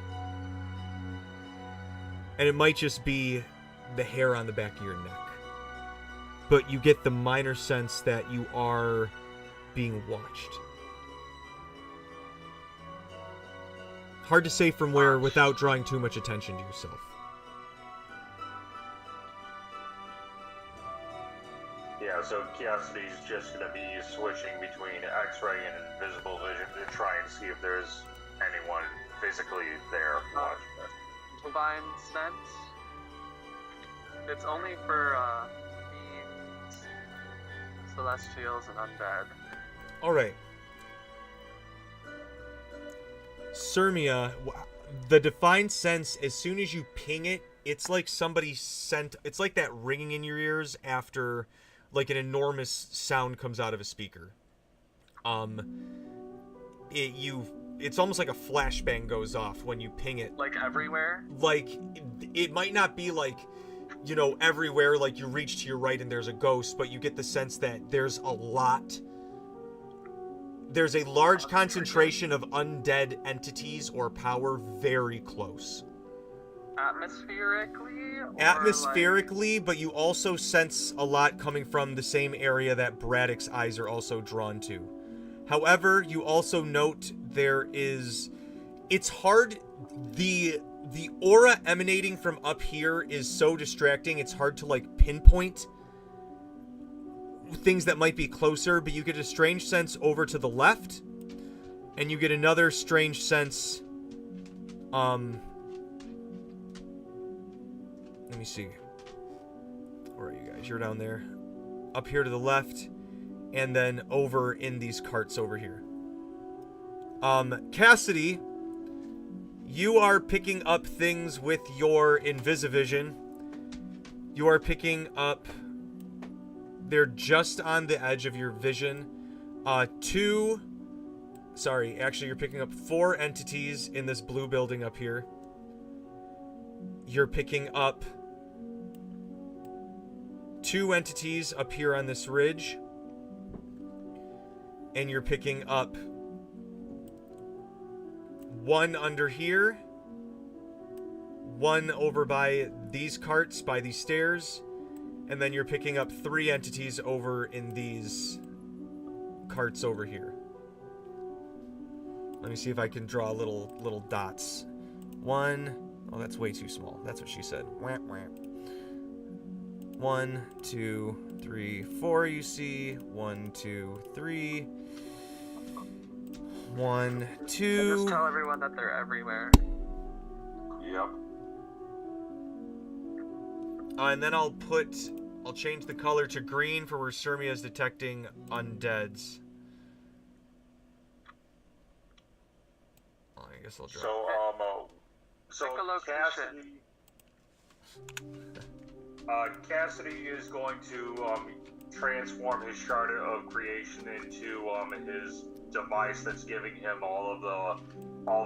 and it might just be the hair on the back of your neck, but you get the minor sense that you are being watched. Hard to say from where without drawing too much attention to yourself. Yeah, so Cassidy's just going to be switching between X-ray and invisible vision to try and see if there's anyone physically there watching it. Divine sense. It's only for fiends, celestials, and undead. Alright. Sirmia, the defined sense, as soon as you ping it, it's like somebody sent... It's like that ringing in your ears after, like, an enormous sound comes out of a speaker. It's almost like a flashbang goes off when you ping it. Like everywhere? Like, it might not be like, you know, everywhere, like you reach to your right and there's a ghost, but you get the sense that there's a lot... There's a large concentration of undead entities or power very close. Atmospherically? Atmospherically, but you also sense a lot coming from the same area that Braddock's eyes are also drawn to. However, you also note there is... It's hard... The aura emanating from up here is so distracting, it's hard to, like, pinpoint things that might be closer, but you get a strange sense over to the left, and you get another strange sense, let me see. Where are you guys? You're down there. Up here to the left, and then over in these carts over here. Cassidy, you are picking up things with your Invisivision. You are picking up... They're just on the edge of your vision. You're picking up 4 entities in this blue building up here. You're picking up 2 entities up here on this ridge. And you're picking up 1 under here. 1 over by these carts, by these stairs. And then you're picking up 3 entities over in these carts over here. Let me see if I can draw little dots. 1. Oh, that's way too small. That's what she said. 1, 2, 3, 4. You see 1, 2, 3. 1, 2. Just tell everyone that they're everywhere. Yep. And then I'll change the color to green for where Sirmia is detecting undeads. Oh, I guess I'll draw. So Pick a location. Cassidy is going to transform his shard of creation into his device that's giving him all of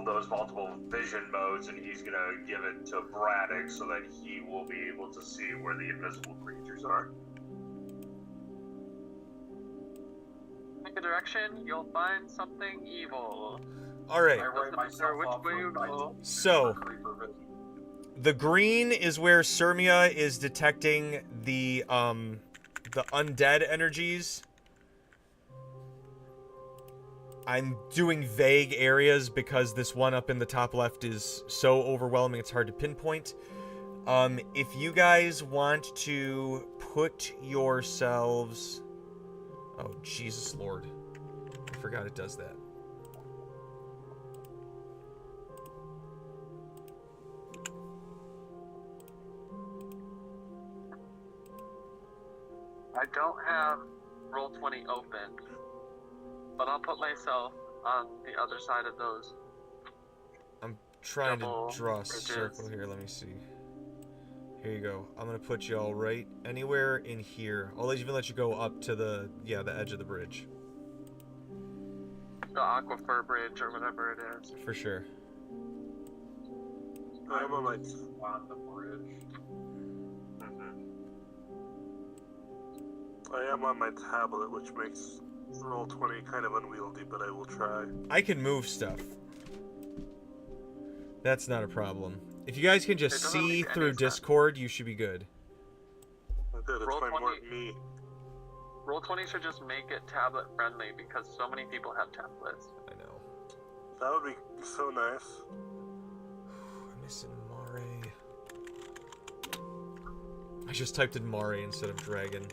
those multiple vision modes, and he's gonna give it to Braddock so that he will be able to see where the invisible creatures are. Pick a direction, you'll find something evil. Alright. Doesn't matter which way you go. So, the green is where Sirmia is detecting the undead energies. I'm doing vague areas because this one up in the top left is so overwhelming it's hard to pinpoint. If you guys want to put yourselves... Oh, Jesus Lord. I forgot it does that. I don't have Roll20 opened, but I'll put myself on the other side of those. I'm trying Double to draw a bridges. circle here. Let me see. Here you go. I'm gonna put you all right anywhere in here. I'll even let you go up to the edge of the bridge. The Aquifer Bridge or whatever it is. For sure. I'm on my On the bridge. I am on my tablet, which makes Roll20 kind of unwieldy, but I will try. I can move stuff. That's not a problem. If you guys can just It doesn't see make any through sense. Discord, you should be good. Good, it's my Roll20. more me. Roll20 should just make it tablet friendly because so many people have tablets. I know. That would be so nice. I'm missing Mare. I just typed in Mare instead of dragon.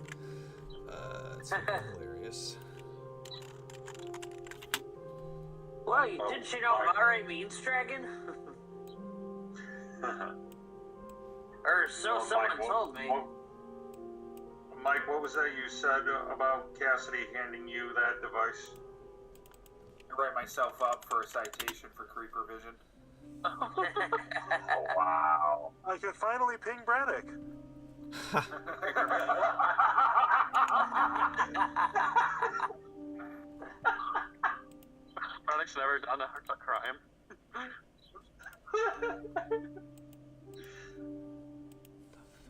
That's hilarious. Well, didn't you know Mare means dragon? Or so Well, someone Mike, told me. Mike, what was that you said about Cassidy handing you that device? I write myself up for a citation for creeper vision. Oh, wow. I can finally ping Braddock. Braddock's never done a crime.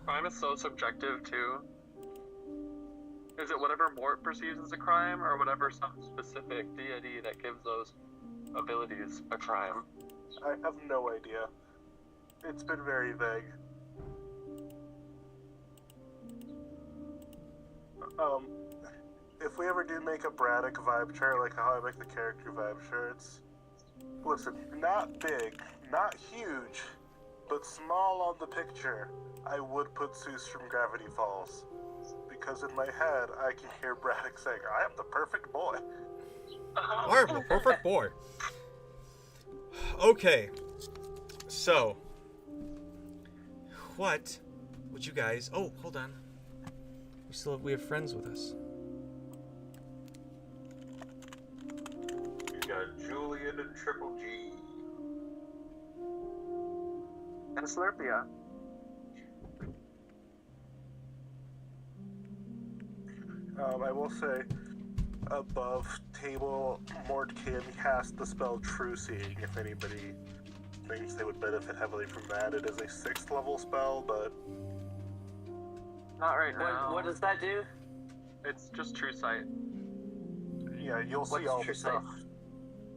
Crime is so subjective too. Is it whatever Mort perceives as a crime, or whatever some specific deity that gives those abilities a crime? I have no idea. It's been very vague. If we ever do make a Braddock vibe chart, like how I make the character vibe shirts, listen, not big, not huge, but small on the picture, I would put Zeus from Gravity Falls. Because in my head, I can hear Braddock saying, I am the perfect boy. Horrible, perfect boy. Okay, so what would you guys? Oh, hold on. We have friends with us. You got Julian and Triple G. And Slurpia. I will say, above table, Mort can cast the spell True Seeing if anybody thinks they would benefit heavily from that. It is a 6th level spell, but Not right now. What does that do? It's just true sight. yeah, you'll see What's all True the Sight? stuff.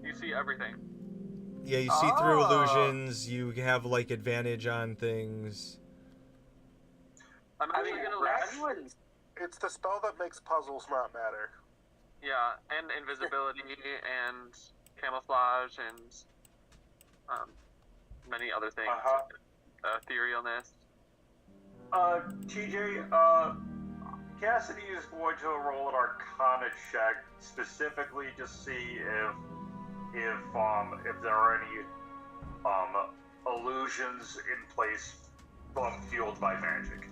You see everything. Yeah, you see through illusions. You have like advantage on things. I'm I actually mean, gonna everyone's It's the spell that makes puzzles not matter. Yeah, and invisibility and camouflage and many other things. Etherealness. TJ, Cassidy is going to roll an Arcana check specifically to see if there are any illusions in place fueled by magic.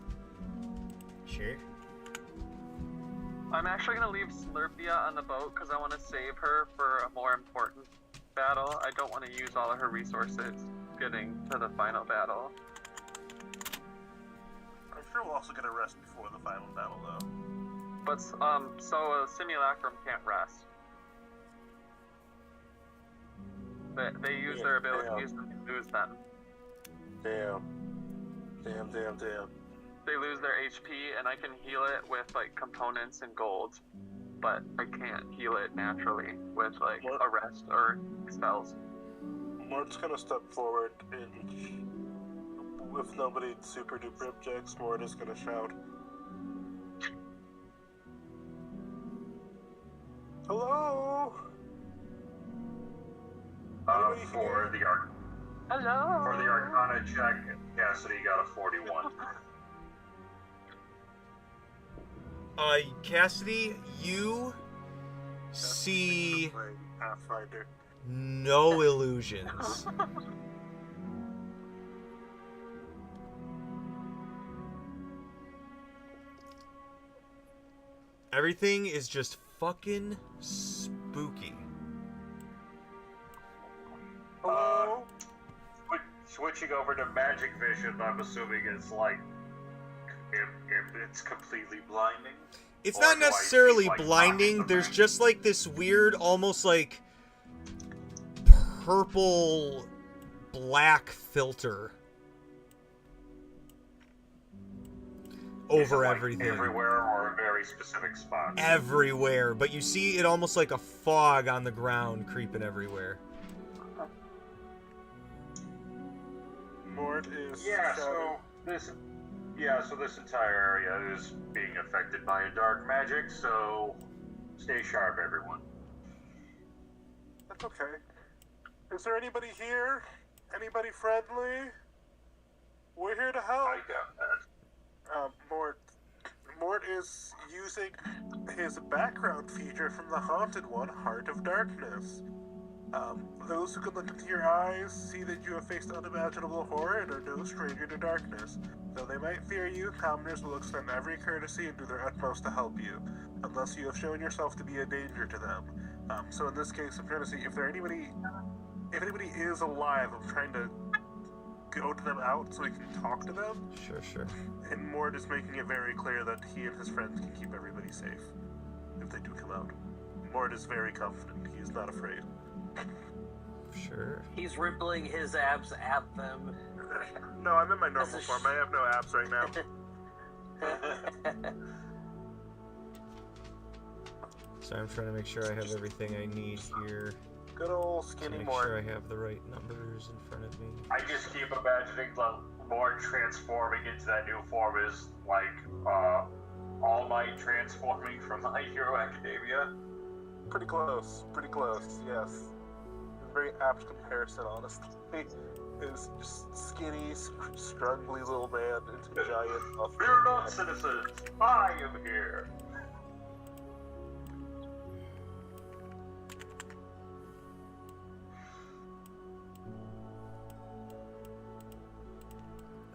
Sure. I'm actually gonna leave Slurpia on the boat because I want to save her for a more important battle. I don't want to use all of her resources getting to the final battle. I'm sure we'll also get a rest before the final battle, though. But so a simulacrum can't rest. They use their abilities and lose them. Damn. They lose their HP, and I can heal it with like components and gold, but I can't heal it naturally with like a rest or spells. Mort's gonna step forward, and if nobody super duper objects, Mort is gonna shout, "Hello? Anybody For here?" Hello. For the Arcana check, Cassidy got a 41. Cassidy, you see Pathfinder. no illusions. Everything is just fucking spooky. Switching over to magic vision, I'm assuming it's like it's completely blinding. It's Or not do I see, necessarily like, blinding. pockets of There's magic? just like this weird, almost like purple black filter Is it, over like, everything. everywhere or a very specific spot? Everywhere, but you see it almost like a fog on the ground creeping everywhere. Mort is Yeah, shouting. so this entire area is being affected by a dark magic, so stay sharp, everyone. That's okay. Is there anybody here? Anybody friendly? We're here to help. I got that. Mort is using his background feature from the Haunted one, Heart of Darkness. Those who can look into your eyes see that you have faced unimaginable horror and are no stranger to darkness. Though they might fear you, commoners will extend every courtesy and do their utmost to help you, unless you have shown yourself to be a danger to them. So in this case, I'm trying to see if anybody is alive. I'm trying to goad them out so we can talk to them. Sure. And Mort is making it very clear that he and his friends can keep everybody safe if they do come out. Mort is very confident. He is not afraid. Sure. He's rippling his abs at them. No, I'm in my normal That's a form. I have no abs right now. So I'm trying to make sure I have everything I need here. Good old To skinny make Mort. sure I have the right numbers in front of me. I just keep imagining the Lord transforming into that new form is like All Might transforming from My Hero Academia. Pretty close, yes. A very apt comparison, honestly. Is just skinny, scruggly little man into giant buff. Fear not, citizens! I am here!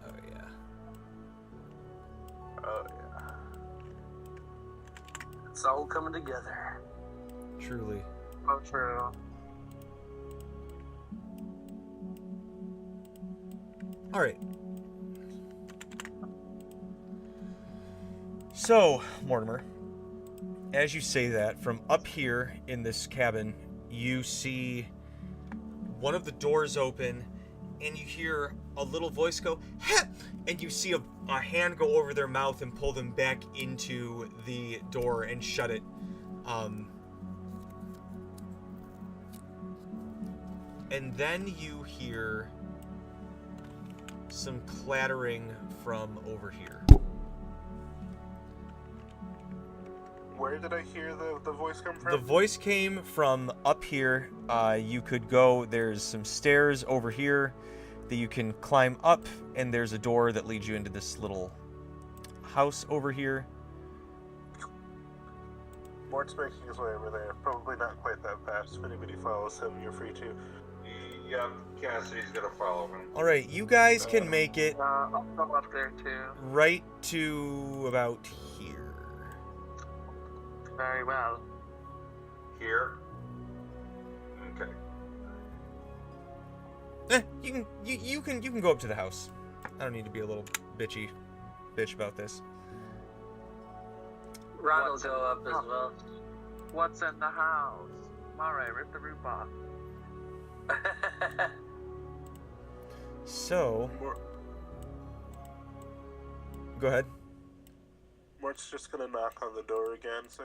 Oh yeah. Oh yeah. It's all coming together. Truly. Oh, true. All right. So, Mortimer, as you say that, from up here in this cabin, you see one of the doors open, and you hear a little voice go, "Heh!" And you see a hand go over their mouth and pull them back into the door and shut it. And then you hear some clattering from over here. Where did I hear the voice come from? The voice came from up here. You could go, there's some stairs over here that you can climb up, and there's a door that leads you into this little house over here. Mort's making his way over there. Probably not quite that fast. If anybody follows him, you're free to. Yeah, Cassidy's gonna follow him. All right, you guys can make it I'll go up there too. right to about here. Very well. Here? Okay. You can go up to the house. I don't need to be a little bitch about this. Ron will go up as well. What's in the house? Mare, rip the roof off. So, go ahead. Mort's just gonna knock on the door again, say,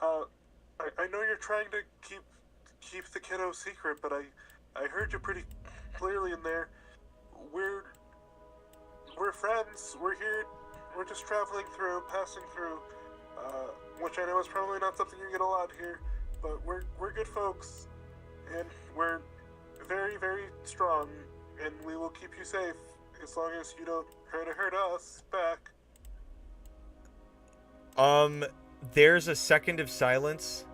I know you're trying to keep the kiddo secret, but I heard you pretty clearly in there. We're friends. We're here. We're just traveling through, passing through, which I know is probably not something you get a lot here, but we're good folks, and we're very, very strong, and we will keep you safe as long as you don't try to hurt us back. There's a second of silence,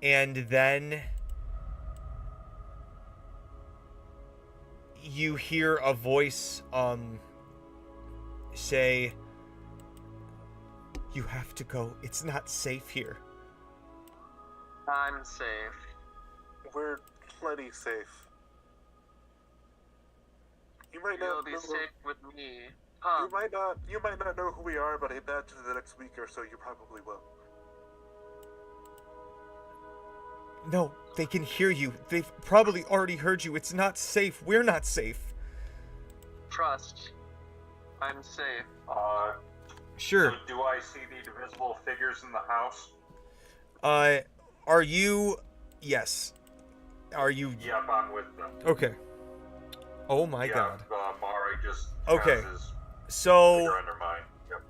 and then you hear a voice, say, "You have to go. It's not safe here." I'm safe. We're plenty safe. You might You'll not be know, safe with me. Huh. you might not know who we are, but I bet in the next week or so you probably will. No, they can hear you. They've probably already heard you. It's not safe. We're not safe. Trust. I'm safe. Sure. So do I see the divisible figures in the house? Are you... Yes. Are you... Yep, I'm with them. Okay. Oh my Yeah, god. Mari just Okay. has his So, finger under mine. Yep.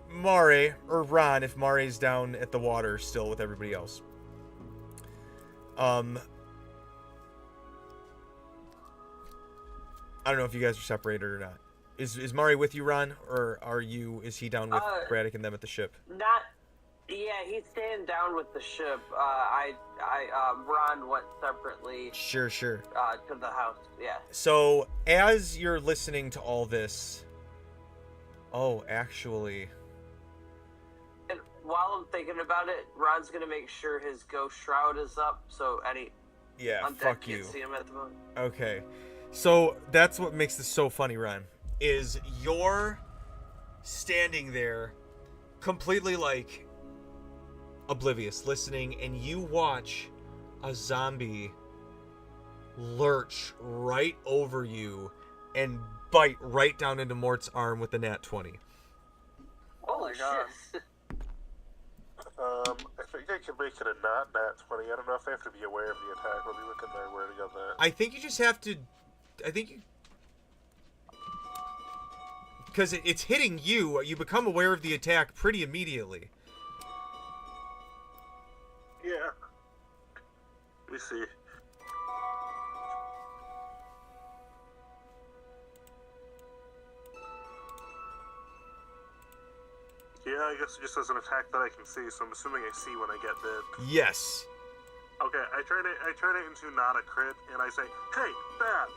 Mare, or Ron, if Mare's down at the water still with everybody else. I don't know if you guys are separated or not. Is Mari with you, Ron, or is he down with Braddock and them at the ship? Not. Yeah, he's staying down with the ship. Ron went separately. Sure. To the house. Yeah. So, as you're listening to all this... Oh, actually... And while I'm thinking about it, Ron's gonna make sure his ghost shroud is up, so any undead fuck you. can't see him at the moment. Okay. So, that's what makes this so funny, Ron. Is you're standing there completely, like, oblivious, listening, and you watch a zombie lurch right over you and bite right down into Mort's arm with the nat 20. Oh my god. I think I can make it a not nat 20. I don't know if I have to be aware of the attack. Let me look at my wording on that. I think you just have to... Because it's hitting you, you become aware of the attack pretty immediately. Yeah. Let me see. Yeah, I guess it just says an attack that I can see, so I'm assuming I see when I get bit. Yes. Okay, I turn it into not a crit, and I say, "Hey, bad."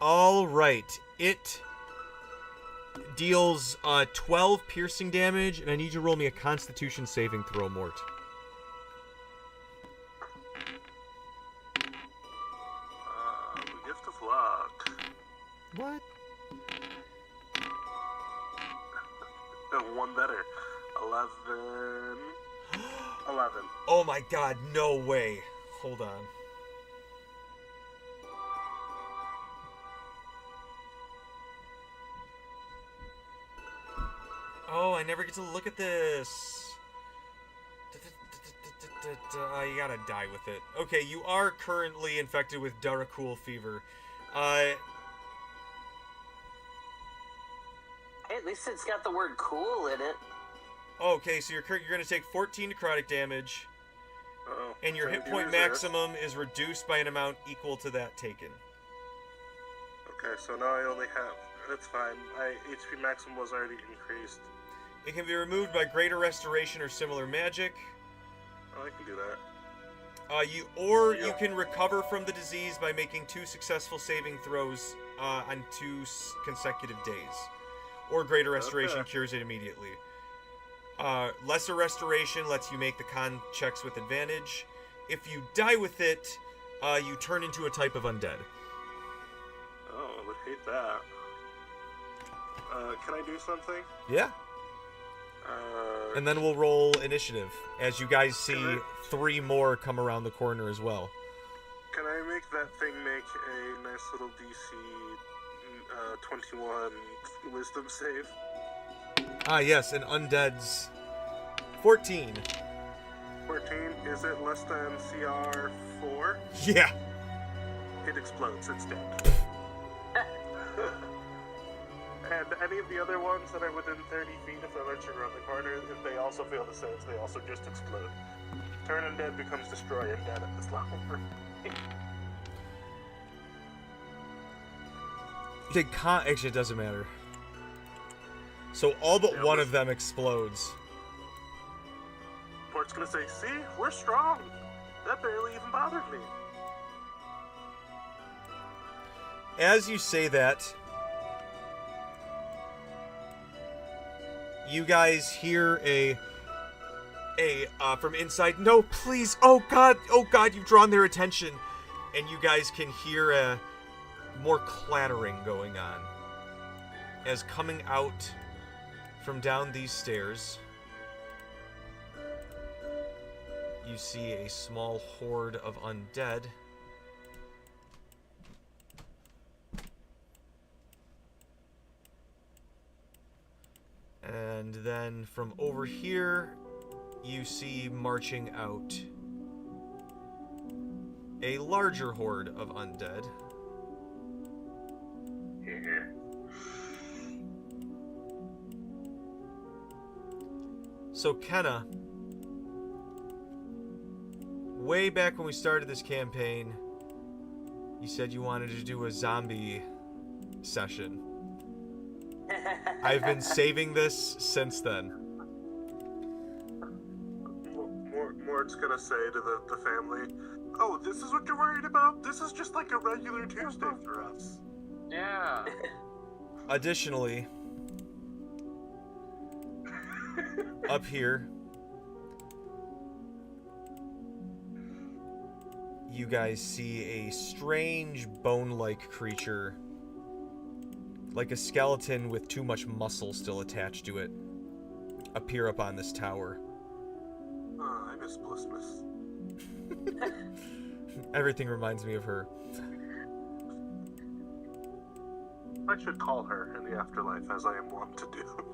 All right. It deals 12 piercing damage, and I need you to roll me a Constitution saving throw, Mort. Gift of luck. What? One better. 11. 11. Oh my god, no way. Hold on. Oh, I never get to look at this. You gotta die with it. Okay, you are currently infected with Daracul fever. Hey, at least it's got the word cool in it. Okay, so you're gonna take 14 necrotic damage, and your hit point maximum is reduced by an amount equal to that taken. Okay, so now I only have... That's fine. My HP maximum was already increased. It can be removed by greater restoration or similar magic. Oh, I can do that. You can recover from the disease by making 2 successful saving throws on 2 consecutive days. Or greater restoration cures it immediately. Lesser restoration lets you make the con checks with advantage. If you die with it, you turn into a type of undead. Oh, I would hate that. Can I do something? Yeah. And then we'll roll initiative, as you guys see 3 more come around the corner as well. Can I make that thing make a nice little DC 21 wisdom save? Ah, yes, an undead's 14. 14? Is it less than CR 4? Yeah. It explodes. It's dead. And any of the other ones that are within 30 feet of the lurcher around the corner, if they also fail the saves, they also just explode. Turn undead becomes destroy undead at this level. Actually, it doesn't matter. So all but Yeah, one we're- of them explodes. Port's gonna say, see, we're strong. That barely even bothered me. As you say that, you guys hear a from inside, no, please, oh god, you've drawn their attention. And you guys can hear a more clattering going on. As coming out from down these stairs, you see a small horde of undead. And then from over here, you see marching out a larger horde of undead. So Kenna, way back when we started this campaign, you said you wanted to do a zombie session. I've been saving this since then. Mort's gonna say to the family, oh, this is what you're worried about? This is just like a regular Tuesday for us. Yeah. Additionally, up here, you guys see a strange bone-like creature, like a skeleton with too much muscle still attached to it, appear up on this tower. Oh, I miss Blissmas. Everything reminds me of her. I should call her in the afterlife, as I am wont to do.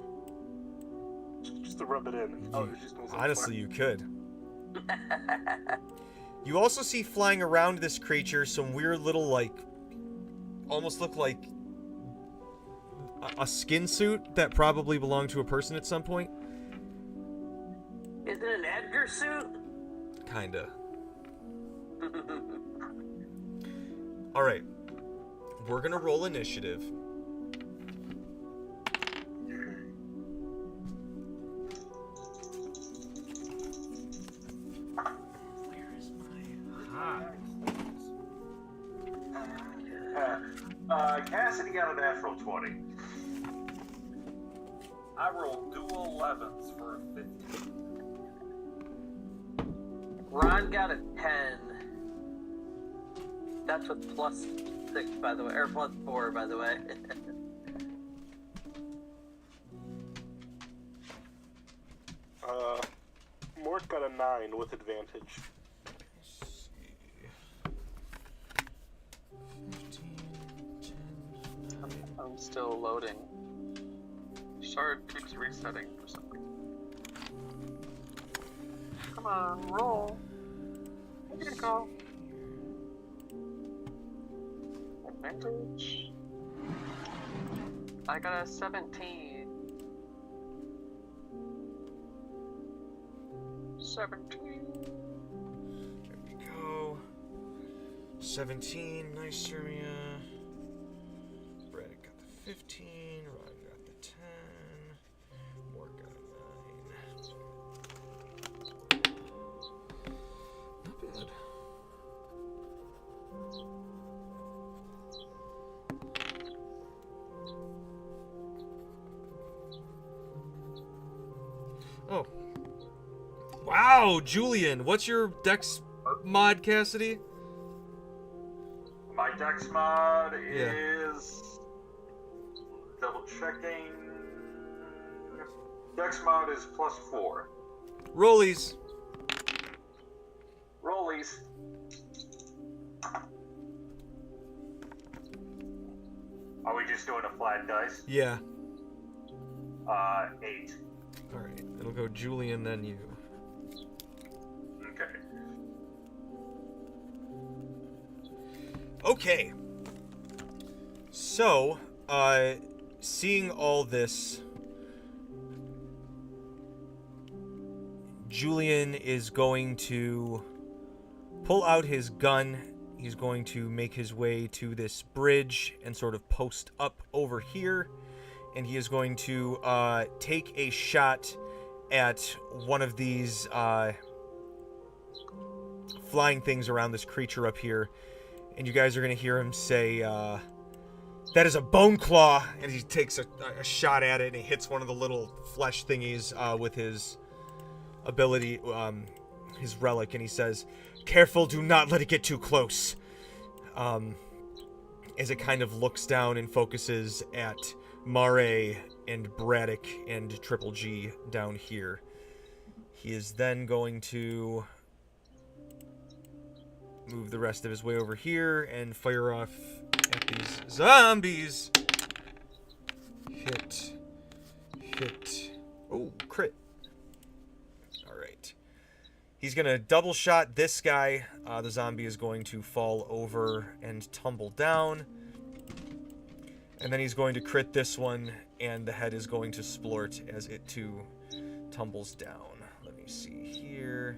Just to rub it in. Oh, she's still so Honestly, far. you could. You also see flying around this creature some weird little, like, almost look like a skin suit that probably belonged to a person at some point. Is it an Edgar suit? Kinda. Alright. We're gonna roll initiative. Cassidy got a natural 20. I rolled dual 11s for a 15. Ron got a 10. That's with +6, by the way, or +4, by the way. Mort got a 9 with advantage. I'm still loading. Shard keeps resetting for some reason. Come on, roll. Here you go. Advantage. I got a 17. 17. There we go. 17, nice, Sermia. Brad got the 15, Ron got the 10, Mort got a 9. Not bad. Oh. Wow, Julian, what's your dex mod, Cassidy? My dex mod Yeah. is double checking. Dex mod is +4. Rollies. Rollies. Are we just doing a flat dice? Yeah. 8. Alright, it'll go Julian, then you. Okay. Okay. So, seeing all this, Julian is going to pull out his gun. He's going to make his way to this bridge and sort of post up over here and he is going to take a shot at one of these flying things around this creature up here. And you guys are going to hear him say, that is a bone claw. And he takes a shot at it, and he hits one of the little flesh thingies with his ability, his relic. And he says, careful, do not let it get too close. As it kind of looks down and focuses at Mare and Braddock and Triple G down here. He is then going to move the rest of his way over here and fire off at these zombies. Hit. Oh, crit. Alright. He's going to double shot this guy. The zombie is going to fall over and tumble down. And then he's going to crit this one, and the head is going to splort as it too tumbles down. Let me see here.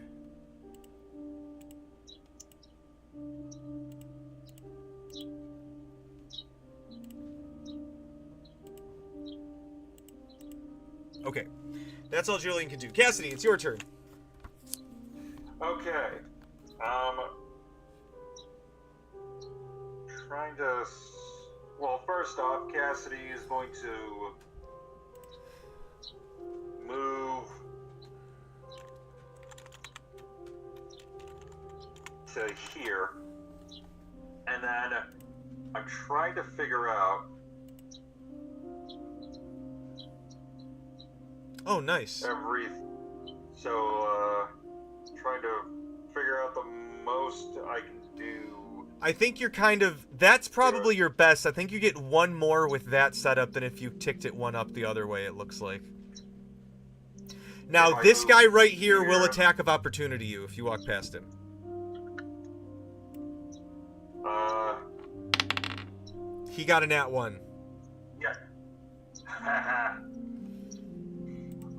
Okay. That's all Julian can do. Cassidy, it's your turn. Okay. Trying to... Well, first off, Cassidy is going to move to here. And then I'm trying to figure out... Oh, nice. Trying to figure out the most I can do. I think you're kind of... That's probably your best. I think you get one more with that setup than if you ticked it one up the other way, it looks like. Now, this guy right here will attack of opportunity you if you walk past him. He got a nat 1. Yeah.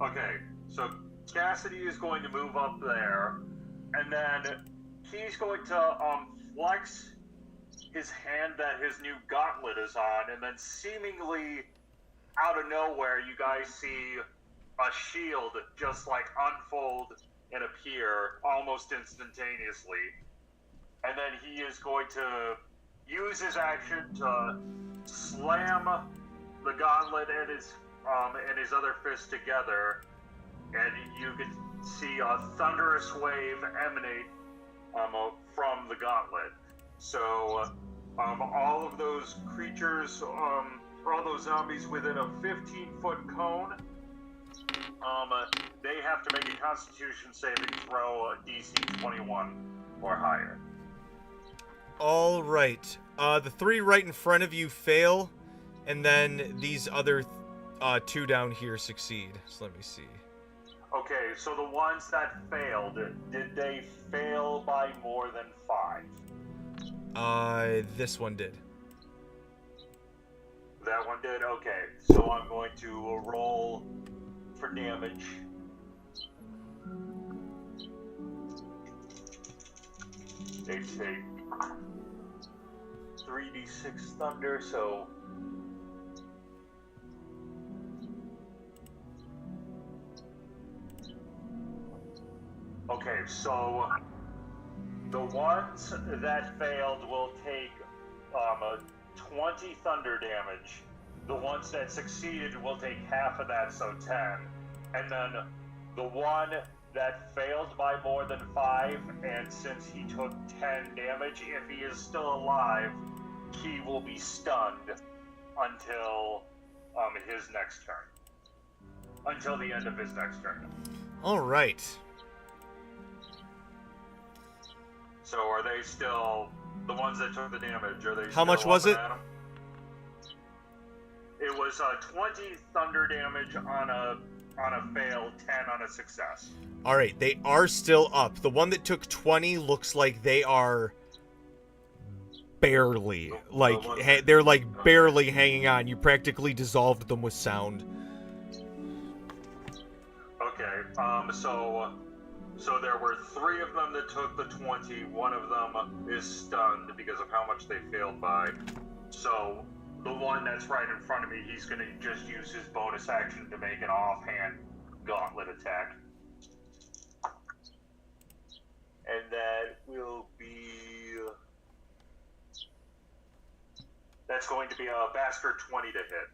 Okay, so Cassidy is going to move up there, and then he's going to flex his hand that his new gauntlet is on, and then seemingly out of nowhere, you guys see a shield just like unfold and appear almost instantaneously. And then he is going to use his action to slam the gauntlet and his other fist together, and you can see a thunderous wave emanate from the gauntlet. So all of those creatures, all those zombies within a 15-foot cone, they have to make a Constitution saving throw, DC 21 or higher. All right. The 3 right in front of you fail, and then these other 2 down here succeed. So let me see. Okay, so the ones that failed, did they fail by more than 5? This one did. That one did? Okay, so I'm going to roll for damage. They take 3d6 thunder, so... Okay, so the ones that failed will take 20 thunder damage. The ones that succeeded will take half of that, so 10. And then the one that failed by more than 5, and since he took 10 damage, if he is still alive, he will be stunned until his next turn. Until the end of his next turn. All right. So are they still the ones that took the damage? Are they? How much was it? It was 20 thunder damage on a fail, 10 on a success. All right, they are still up. The one that took 20 looks like they are barely, they're like barely hanging on. You practically dissolved them with sound. Okay, so there were 3 of them that took the 20. One of them is stunned because of how much they failed by. So The one that's right in front of me, he's going to just use his bonus action to make an offhand gauntlet attack. And that will be... That's going to be a bastard 20 to hit.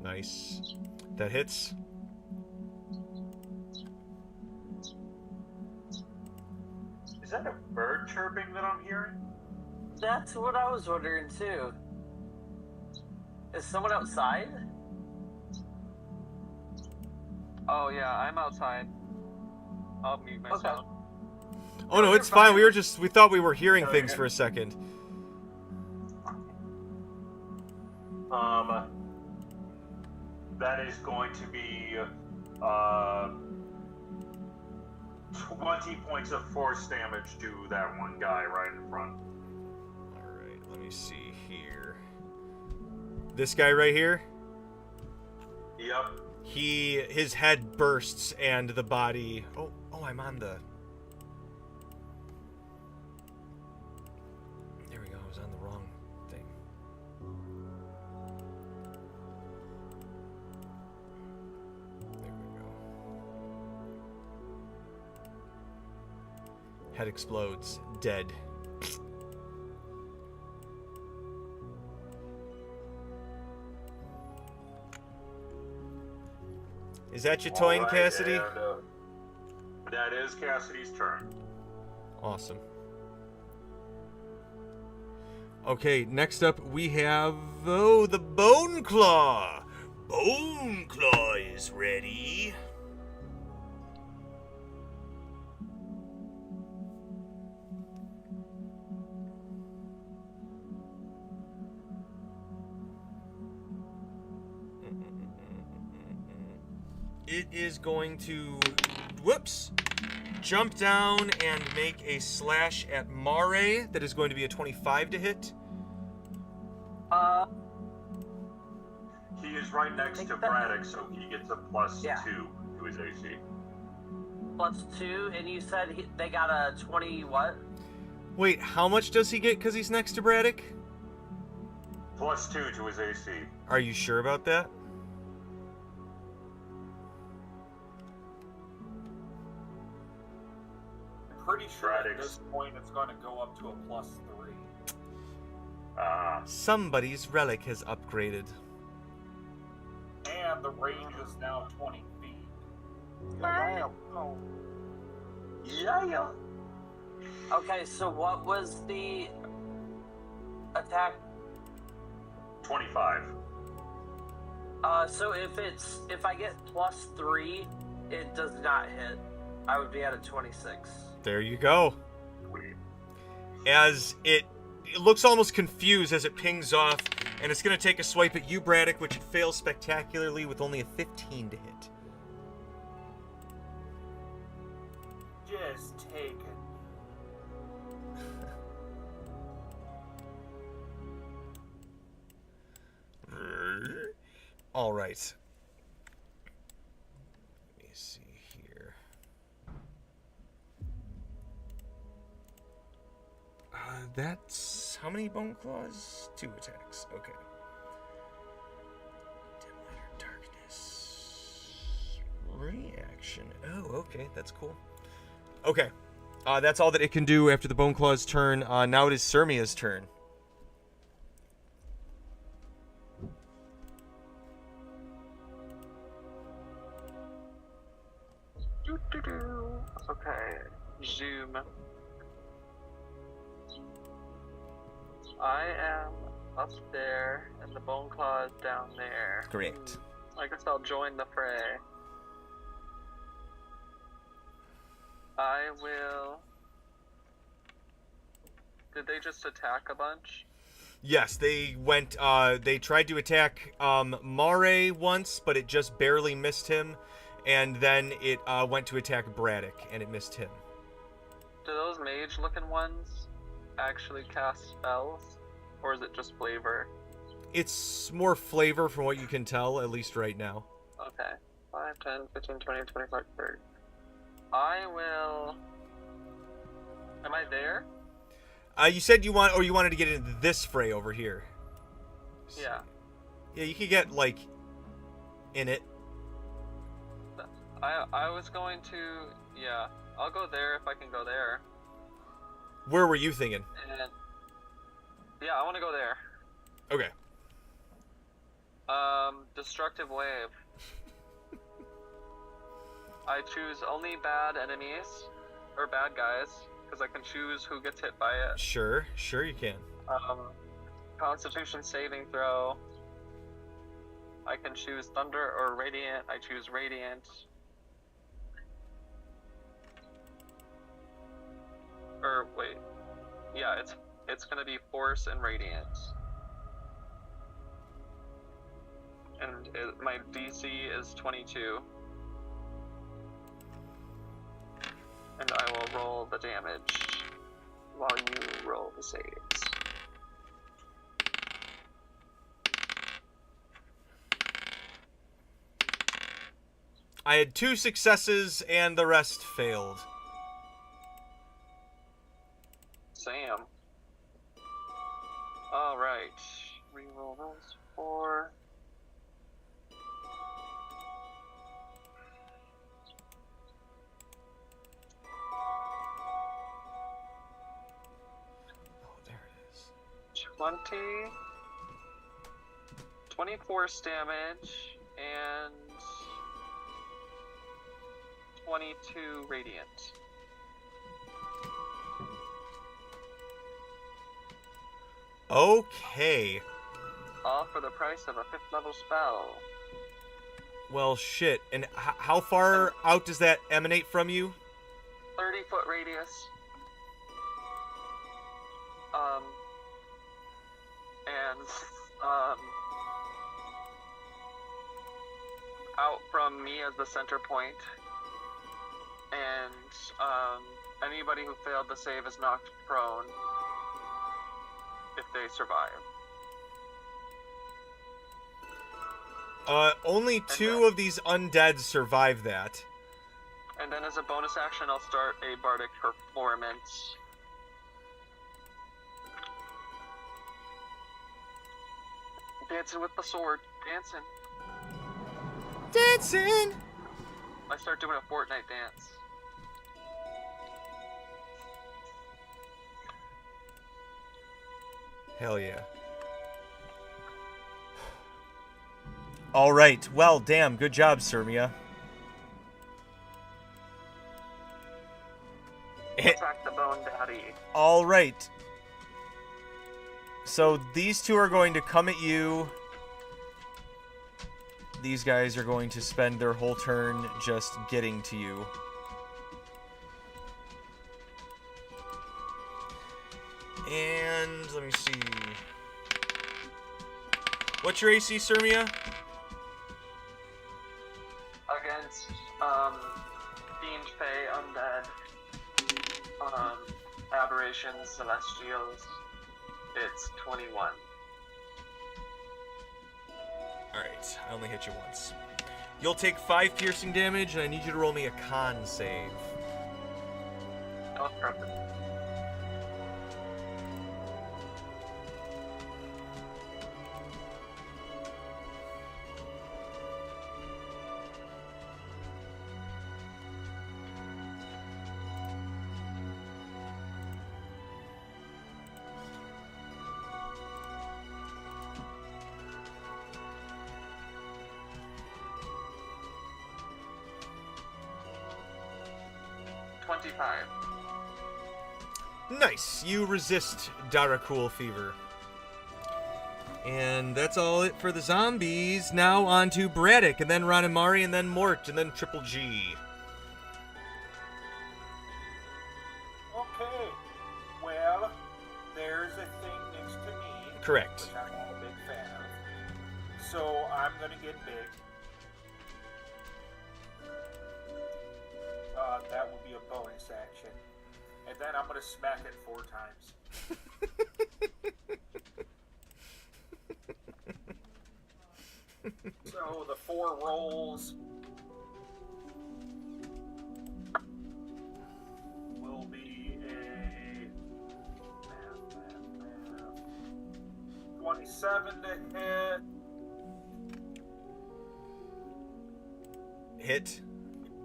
Nice. That hits. Is that a bird chirping that I'm hearing? That's what I was wondering too. Is someone outside? Oh yeah, I'm outside. I'll mute myself. Oh no, it's fine. We thought we were hearing things for a second. That is going to be 20 points of force damage to that one guy right in front. Alright, let me see here. This guy right here? Yep. His head bursts and the body... Oh, I'm on the... There we go, I was on the wrong thing. There we go. Head explodes, dead. Is that your turn, Cassidy? That is Cassidy's turn. Awesome. Okay, next up we have, the Bone Claw. Bone Claw is ready. It is going to, jump down and make a slash at Mare. That is going to be a 25 to hit. He is right next to Braddock, so he gets a +2 to his AC. +2, and you said they got a 20 what? Wait, how much does he get because he's next to Braddock? +2 to his AC. Are you sure about that? Pretty sure at this point it's going to go up to a +3. Somebody's relic has upgraded. And the range is now 20 feet. Yeah. Okay, so what was the attack? 25. So if I get +3, it does not hit. I would be at a 26. There you go. As it looks almost confused as it pings off, and it's going to take a swipe at you, Braddock, which it fails spectacularly with only a 15 to hit. Just take it. All right. Let me see here. That's how many bone claws? 2 attacks. Okay. Dim light or darkness. Reaction. Oh, okay. That's cool. Okay. That's all that it can do after the bone claw's turn. Now it is Sermia's turn. Okay, zoom. I am up there, and the bone claw is down there. Correct. I guess I'll join the fray. I will... Did they just attack a bunch? Yes, they went, they tried to attack, Mare once, but it just barely missed him. And then it, went to attack Braddock, and it missed him. Do those mage-looking ones actually cast spells? Or is it just flavor? It's more flavor from what you can tell, at least right now. Okay. 5, 10, 15, 20, 25, 30. I will... Am I there? You said you wanted to get into this fray over here. Yeah. Yeah, you could get, like, in it. I was going to, yeah, I'll go there if I can go there. Where were you thinking? And yeah, I want to go there. Okay. Destructive wave. I choose only bad enemies or bad guys because I can choose who gets hit by it. Sure you can. Constitution saving throw. I can choose thunder or radiant. I choose radiant. Or wait, yeah, it's gonna be force and radiant. And my DC is 22. And I will roll the damage while you roll the saves. I had 2 successes and the rest failed. Sam. Alright. Reroll those 4. Oh, there it is. 20. 20 force damage and 22 radiant. Okay. All for the price of a 5th level spell. Well, shit. And how far out does that emanate from you? 30-foot radius. Out from me as the center point. And anybody who failed the save is knocked prone if they survive. Only 2 of these undead survive that. And then as a bonus action, I'll start a bardic performance. Dancing with the sword. Dancing. Dancing! I start doing a Fortnite dance. Hell yeah. Alright, well, damn, good job, Sirmia. Attack the Bone Daddy. Alright. So these 2 are going to come at you. These guys are going to spend their whole turn just getting to you. And let me see. What's your AC, Sirmia? Against Fiend, Fae, Undead, Aberrations, Celestials, it's 21. Alright, I only hit you once. You'll take 5 piercing damage, and I need you to roll me a con save. No problem. Nice. You resist Darakul Fever. And that's all it for the zombies. Now on to Braddock, and then Ranamari, and then Mort, and then Triple G. Okay. Well, there's a thing next to me. Correct. Which I'm not a big fan of. So I'm gonna get big. That will be a bonus action. And then I'm gonna smack it 4 times. So the 4 rolls will be a 20 27 to hit. Hit.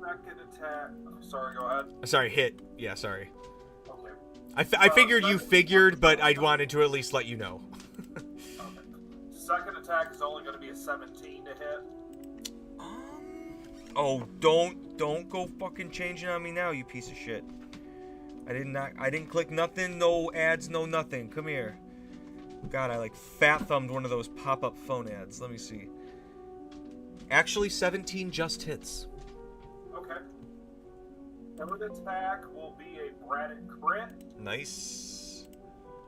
Second attack. Sorry, go ahead. Sorry, hit. Yeah, sorry. Okay. I figured you figured, but I wanted to at least let you know. Okay. Second attack is only going to be a 17 to hit. Oh, don't go fucking changing on me now, you piece of shit. I didn't click nothing, no ads, no nothing. Come here. God, I like fat thumbed one of those pop-up phone ads. Let me see. Actually, 17 just hits. Okay. Third attack will be a Braddock crit. Nice.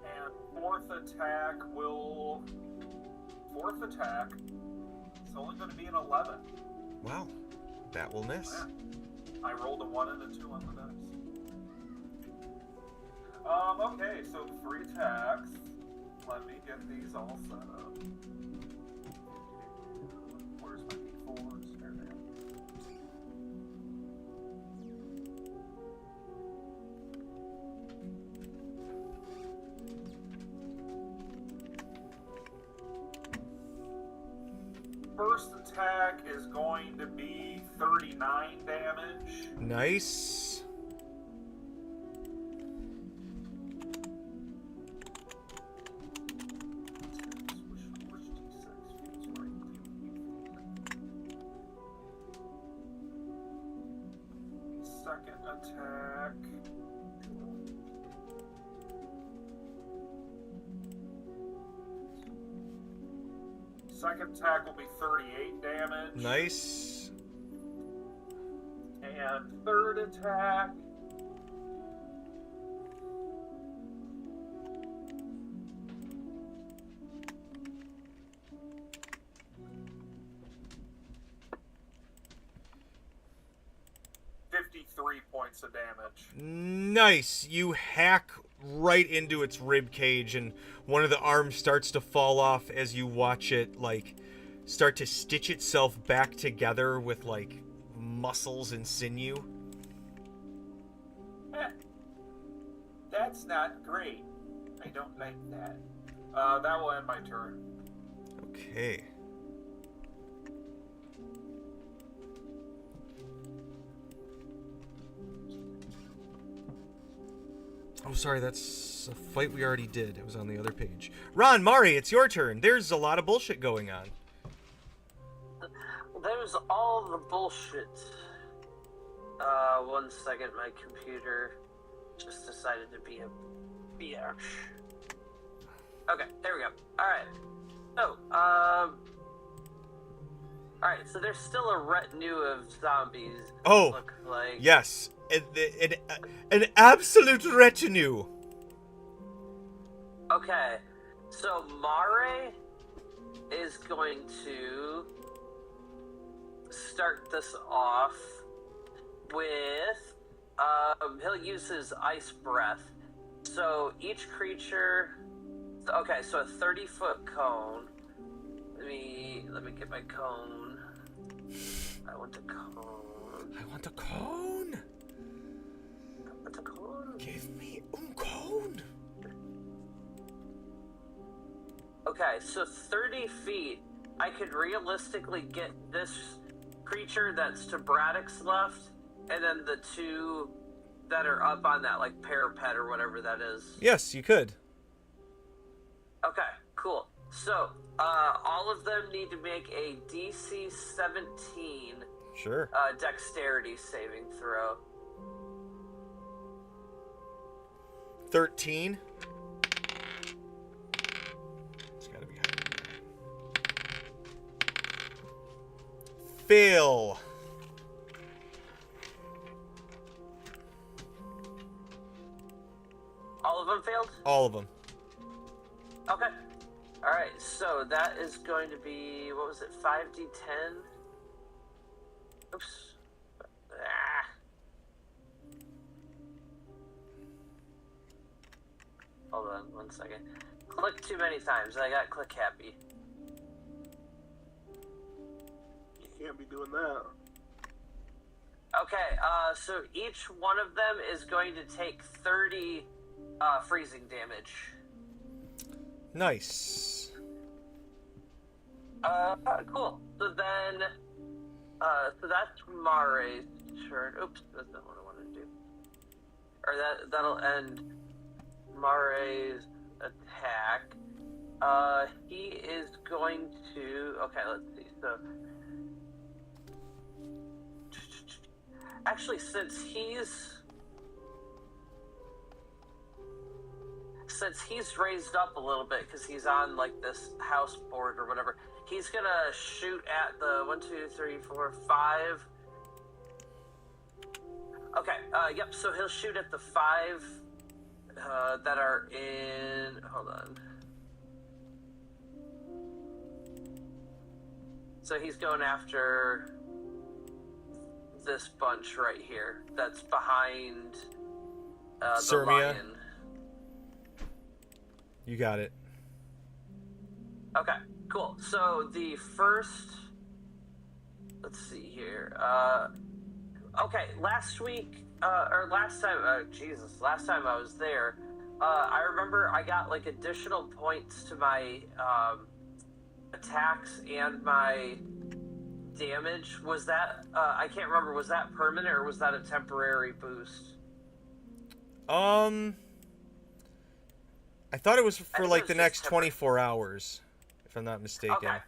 And fourth attack it's only going to be an 11. Wow. That will miss. Yeah. I rolled a 1 and a 2 on the dice. Okay, so 3 attacks. Let me get these all set up. Where's my D4s? There they are. First attack is going to be 39 damage. Nice. Second attack. Second attack will be 38 damage. Nice. And third attack. Points of damage. Nice. You hack right into its rib cage, and one of the arms starts to fall off as you watch it like start to stitch itself back together with like muscles and sinew. That's not great. I don't like that. That will end my turn. Okay. Oh, sorry, that's a fight we already did. It was on the other page. Ron, Mari, it's your turn. There's a lot of bullshit going on. There's all the bullshit. 1 second, my computer just decided to be a bitch. Okay, there we go. Alright. So, alright, so there's still a retinue of zombies. Oh, look like. Yes. An absolute retinue. Okay, so Mare is going to start this off with, he'll use his ice breath. So each creature, okay, so a 30-foot cone. Let me get my cone. I want the cone. I want the cone. Give me cone. Okay, so 30 feet, I could realistically get this creature that's to Braddock's left, and then the 2 that are up on that, like, parapet or whatever that is. Yes, you could. Okay, cool. So, all of them need to make a DC 17 Sure. Dexterity saving throw. 13. It's gotta be higher than that. Fail. All of them failed? All of them. Okay. Alright, so that is going to be, what was it, 5d10? Oops. Hold on 1 second. Click too many times. I got click happy. You can't be doing that. Okay, so each one of them is going to take 30 freezing damage. Nice. Cool. So then, so that's Mare's turn. Oops, that's not what I wanted to do. Or that'll end Mare's attack. He is going to. Okay, let's see. So, actually, since he's raised up a little bit because he's on like this house board or whatever, he's gonna shoot at the 1, 2, 3, 4, 5. Okay. Yep. So he'll shoot at the 5 that are in. Hold on. So he's going after this bunch right here. That's behind the Sirmia. lion. You got it. Okay, cool. So the first, let's see here. Okay, last time I was there, I remember I got like additional points to my attacks and my damage. Was that, I can't remember, was that permanent or was that a temporary boost? I thought it was for like it the was next just temporary. 24 hours, if I'm not mistaken.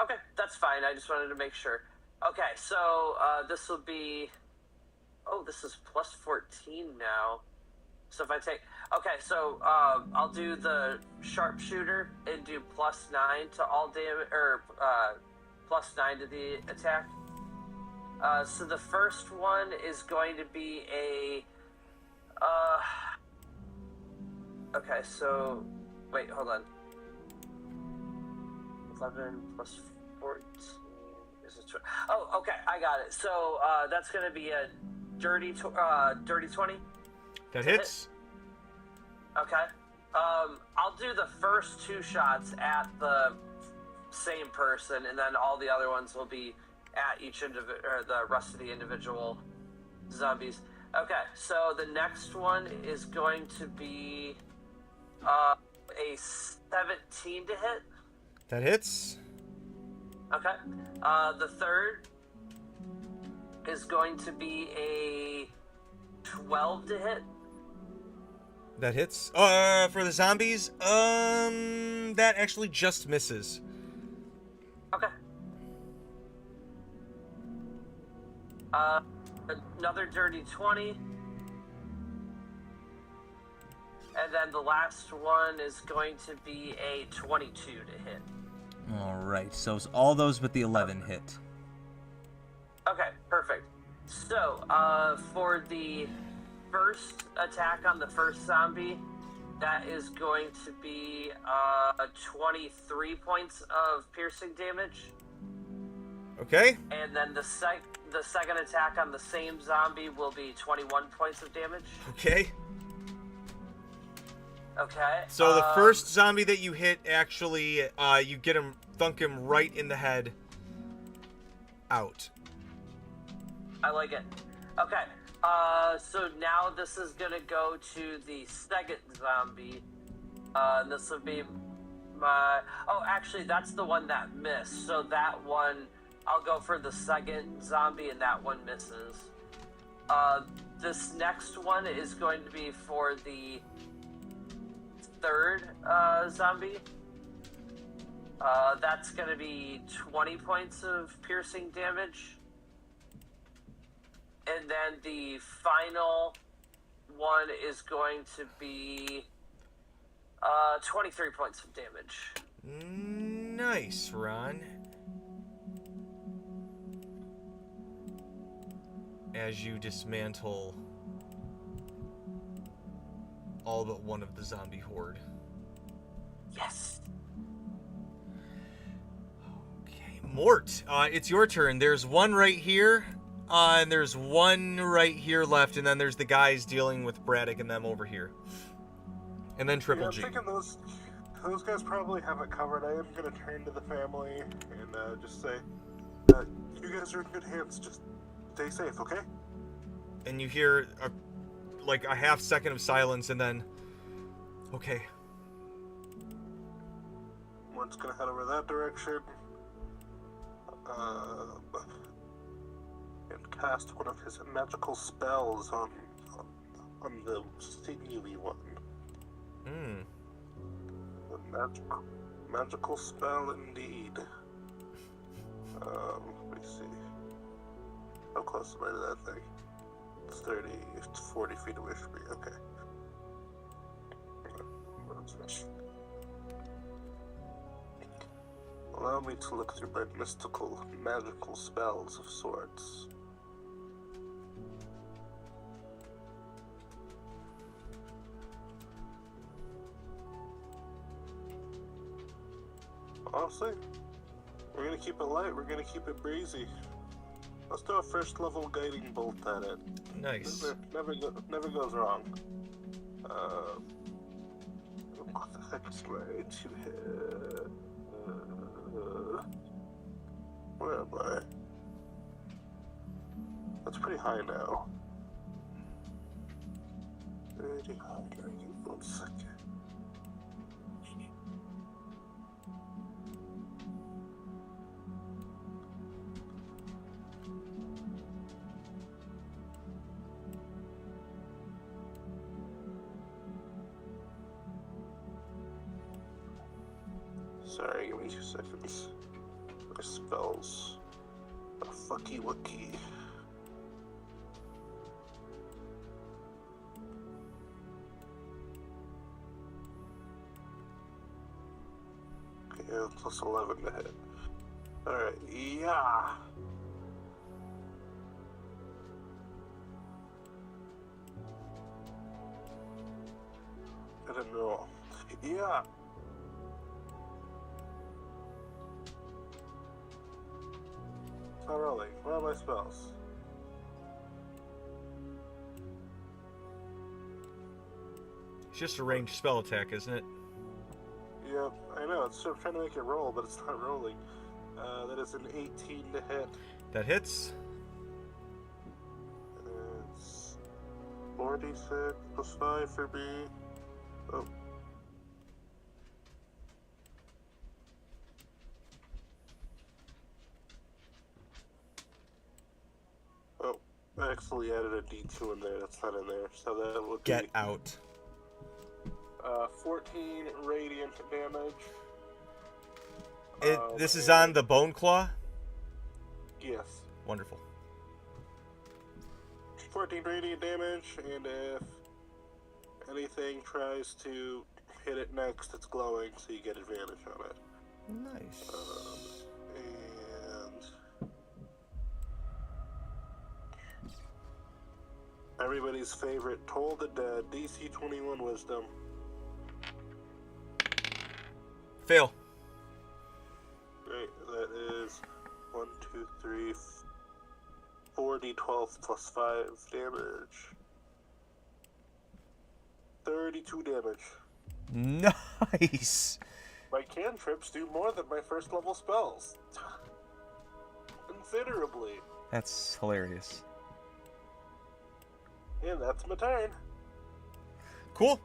Okay, that's fine. I just wanted to make sure. Okay, so this will be. Oh, this is plus 14 now. So if I take. Okay, so I'll do the sharpshooter and do plus 9 to all damage, or plus 9 to the attack. So the first one is going to be a. Okay, so wait, hold on. 11 plus 14 is a 20. Oh, okay, I got it. So that's going to be a dirty 20. That hits. Okay. I'll do the first 2 shots at the same person, and then all the other ones will be at each or the rest of the individual zombies. Okay, so the next one is going to be a 17 to hit. That hits. Okay. The third is going to be a 12 to hit. That hits. For the zombies, that actually just misses. Okay. Another dirty 20. And then the last one is going to be a 22 to hit. Alright, so it's all those but the 11 hit. Okay, perfect. So, for the first attack on the first zombie, that is going to be 23 points of piercing damage. Okay. And then the second attack on the same zombie will be 21 points of damage. Okay. Okay. So the first zombie that you hit, actually, you get him, thunk him right in the head. Out. I like it. Okay. So now this is gonna go to the second zombie. This will be my. Oh, actually, that's the one that missed. So that one, I'll go for the second zombie, and that one misses. This next one is going to be for the third zombie. That's going to be 20 points of piercing damage. And then the final one is going to be 23 points of damage. Nice, Ron. As you dismantle all but one of the zombie horde. Yes. Okay, Mort, it's your turn. There's one right here, and there's one right here left, and then there's the guys dealing with Braddock and them over here. And then Triple G. I'm thinking those guys probably have it covered. I am going to turn to the family and just say, you guys are in good hands. Just stay safe, okay? And you hear a half second of silence, and then, okay. Mort's gonna head over that direction. And cast one of his magical spells on the sinewy one. A magical spell indeed. Let me see. How close am I to that thing? It's 30, it's 40 feet away from me. Okay. Allow me to look through my mystical, magical spells of sorts. Honestly, we're gonna keep it light, we're gonna keep it breezy. Let's do a first level guiding bolt at it. Nice. Never goes wrong. What the heck is my to hit? Where am I? That's pretty high now. Pretty high. Give me 1 second. Sorry, give me 2 seconds. My spells are fucky wucky. Okay, plus 11 to hit. Alright, yeah! I didn't roll. Yeah! Not rolling. Where are my spells? It's just a ranged spell attack, isn't it? Yep, I know. It's trying to make it roll, but it's not rolling. That is an 18 to hit. That hits. It's 46 plus 5 for me. Oh. Oh, I actually added a D2 in there. That's not in there. So that would Get be out. 14 radiant damage. This is on the Bone Claw? Yes. Wonderful. 14 radiant damage, and if anything tries to hit it next, it's glowing, so you get advantage on it. Nice. And everybody's favorite, Toll the Dead, DC 21 Wisdom. Fail. Great, that is 1, 2, 3, 4 D12 plus 5 damage. 32 damage. Nice. My cantrips do more than my first level spells. Considerably. That's hilarious. And that's my turn. Cool.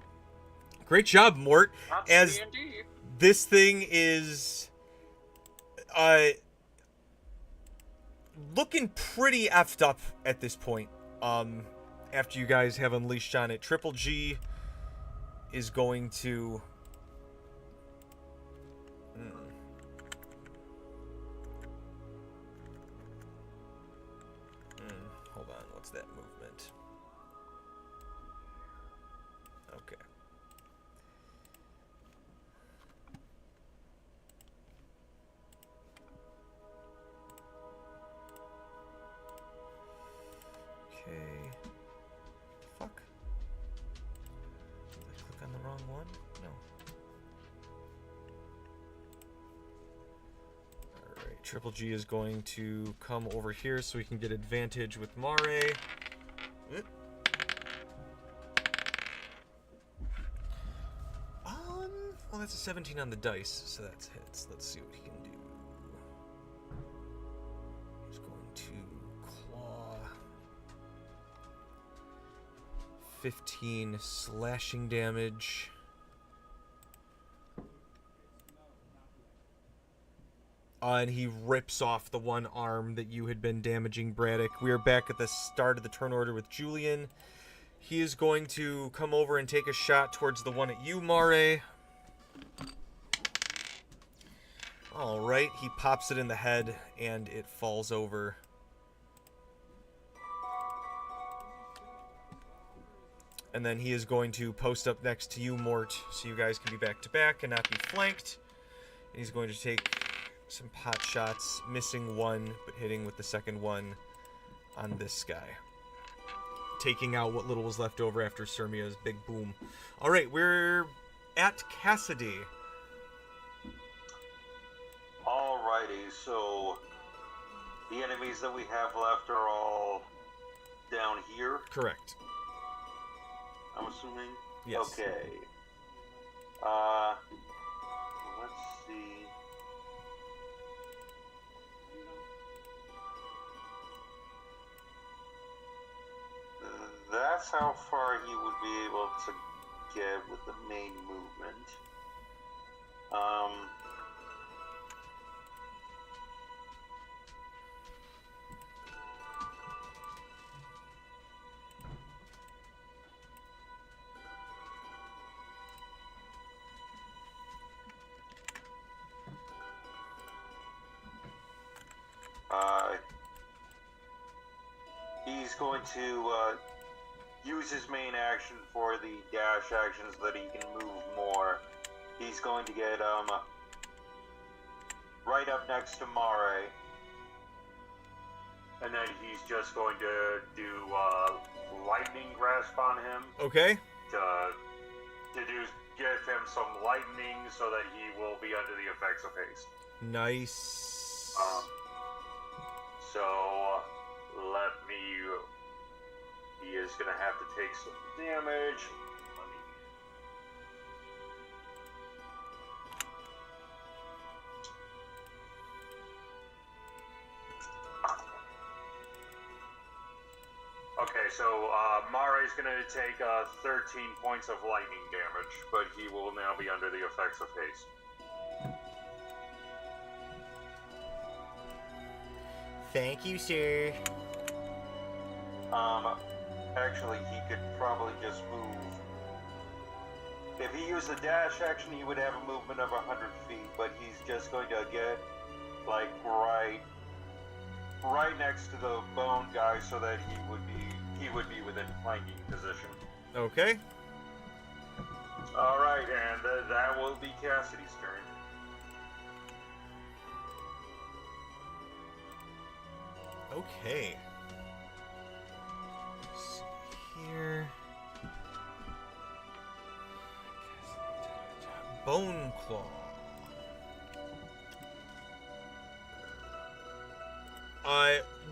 Great job, Mort. That's As D&D. this thing is looking pretty effed up at this point. After you guys have unleashed on it, Triple G is going to hold on, what's that movement? Okay. Okay. Fuck. Did I click on the wrong one? No. Alright, Triple G is going to come over here so we can get advantage with Mare. Well, that's a 17 on the dice, so that's hits. Let's see what he can do. He's going to claw. 15 slashing damage. And he rips off the one arm that you had been damaging Braddock. We are back at the start of the turn order with Julian. He is going to come over and take a shot towards the one at you, Mare. All right, he pops it in the head, and it falls over. And then he is going to post up next to you, Mort, so you guys can be back-to-back and not be flanked. And he's going to take some pot shots, missing one, but hitting with the second one on this guy. Taking out what little was left over after Sirmia's big boom. All right, we're at Cassidy. Alrighty, so the enemies that we have left are all down here? Correct. I'm assuming? Yes. Okay. Let's see. That's how far he would be able to get with the main movement. He's going to use his main action for the dash actions so that he can move more. He's going to get right up next to Mare. And then he's just going to do lightning grasp on him. Okay. To give him some lightning so that he will be under the effects of haste. Nice. So let me. He is going to have to take some damage. Okay, so Mare is going to take 13 points of lightning damage, but he will now be under the effects of haste. Thank you, sir. Actually, he could probably just move. If he used the dash action, he would have a movement of 100 feet, but he's just going to get, like, right next to the bone guy so that he would be within flanking position. Okay. Alright, and that will be Cassidy's turn. Okay. Let's see here. Bone Claw.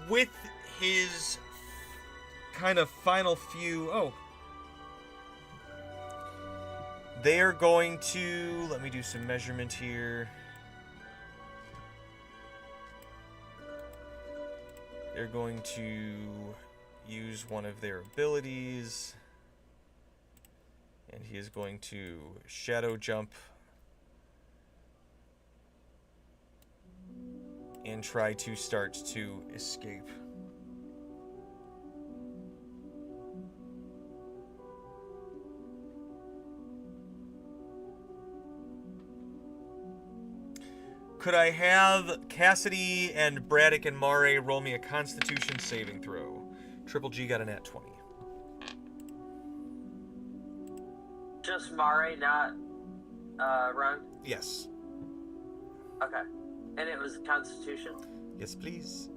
With his kind of final few... Oh. They are going to... Let me do some measurement here. They're going to use one of their abilities. And he is going to shadow jump and try to start to escape. Could I have Cassidy and Braddock and Mare roll me a Constitution saving throw? Triple G got a nat 20. Just Mare, not Run? Yes. Okay. And it was Constitution? Yes, please.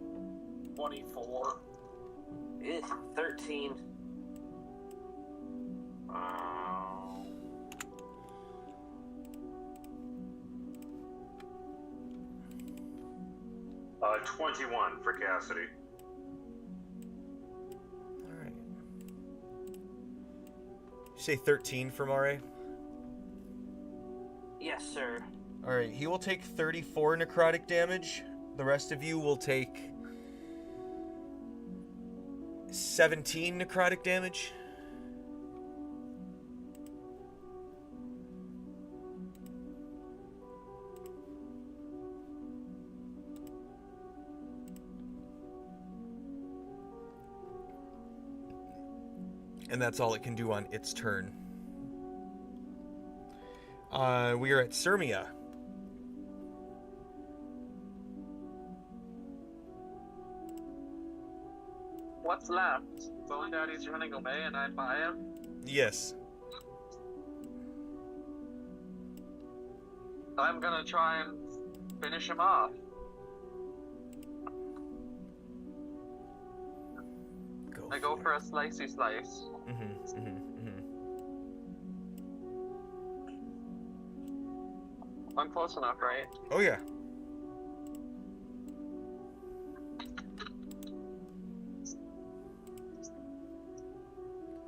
24. 13. 21 for Cassidy. Alright. You say 13 for Mare? Yes, sir. Alright, he will take 34 necrotic damage. The rest of you will take 17 necrotic damage. And that's all it can do on its turn. We are at Sirmia. What's left? Bone Daddy's running away and I'm by him? Yes. I'm gonna try and finish him off. I go for a slicey slice. I'm close enough, right? Oh, yeah.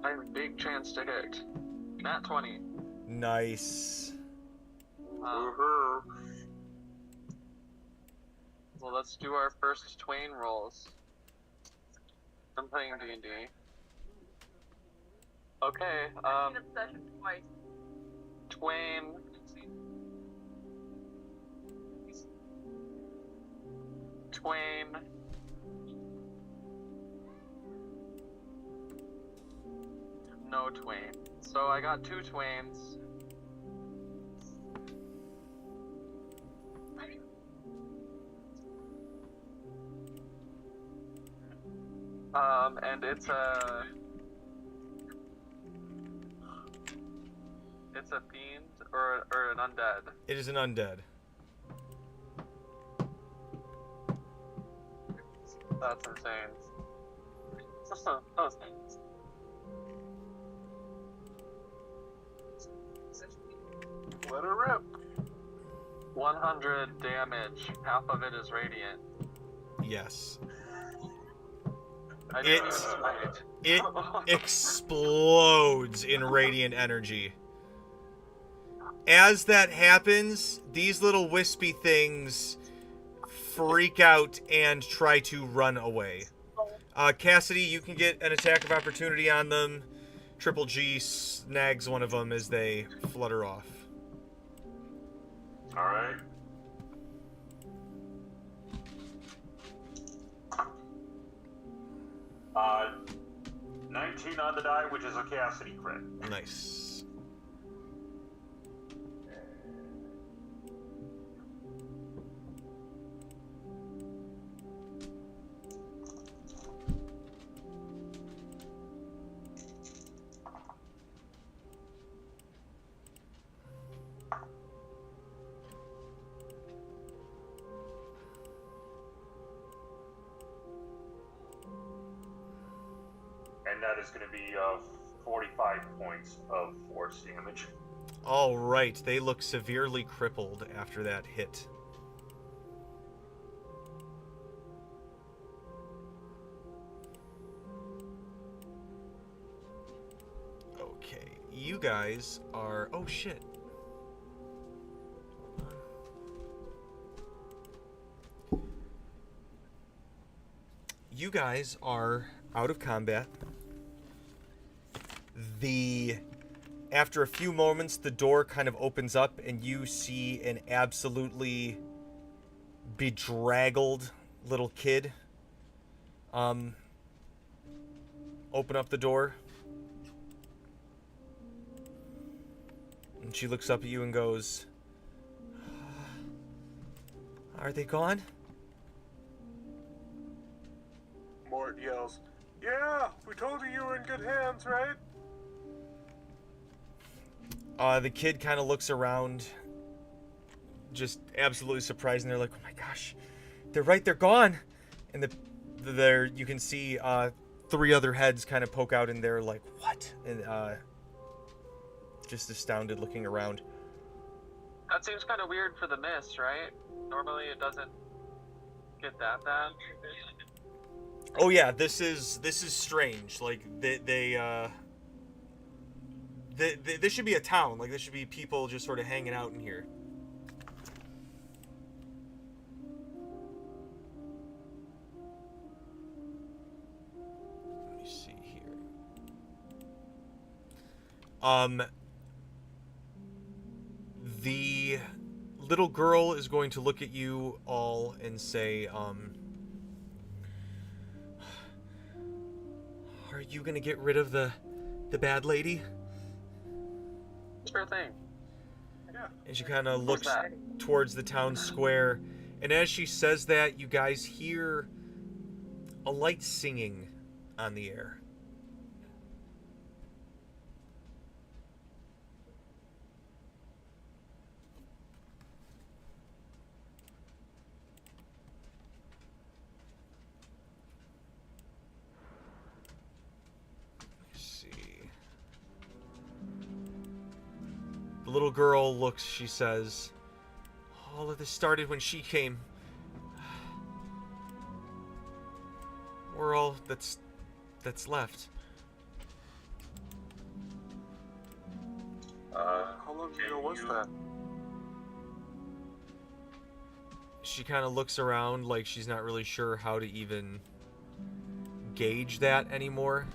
I have a big chance to hit. Nat 20. Nice. Well, let's do our first Twain rolls. I'm playing D&D. Okay, Obsession twice. Twain. Twain. No Twain. So I got 2 Twains. And it's a fiend or an undead. It is an undead. That's insane. Let her rip. 100 damage. Half of it is radiant. Yes. I didn't even smite. It explodes in radiant energy. As that happens, these little wispy things freak out and try to run away. Cassidy, you can get an attack of opportunity on them. Triple G snags one of them as they flutter off. Alright. Uh, 19 on the die, which is a Cassidy crit. Nice. And that is going to be 45 points of force damage. All right, they look severely crippled after that hit. Okay, you guys are... Oh, shit. You guys are out of combat. After a few moments, the door kind of opens up and you see an absolutely bedraggled little kid open up the door. And she looks up at you and goes, "Are they gone?" Mort yells, "Yeah, we told you were in good hands, right?" The kid kind of looks around, just absolutely surprised, and they're like, "Oh my gosh, they're right, they're gone!" And there you can see 3 other heads kind of poke out, and they're like, "What?" And just astounded, looking around. That seems kind of weird for the mist, right? Normally it doesn't get that bad. Oh yeah, this is strange. Like this should be a town. Like, this should be people just sort of hanging out in here. Let me see here. The little girl is going to look at you all and say, "Are you gonna get rid of the the bad lady? Sure thing. And she kind of Who's looks that? towards the town square. And as she says that, you guys hear a light singing on the air. Let's see. The little girl looks, she says, all of this started when she came. We're all that's left. How long ago was that? She kind of looks around like she's not really sure how to even gauge that anymore.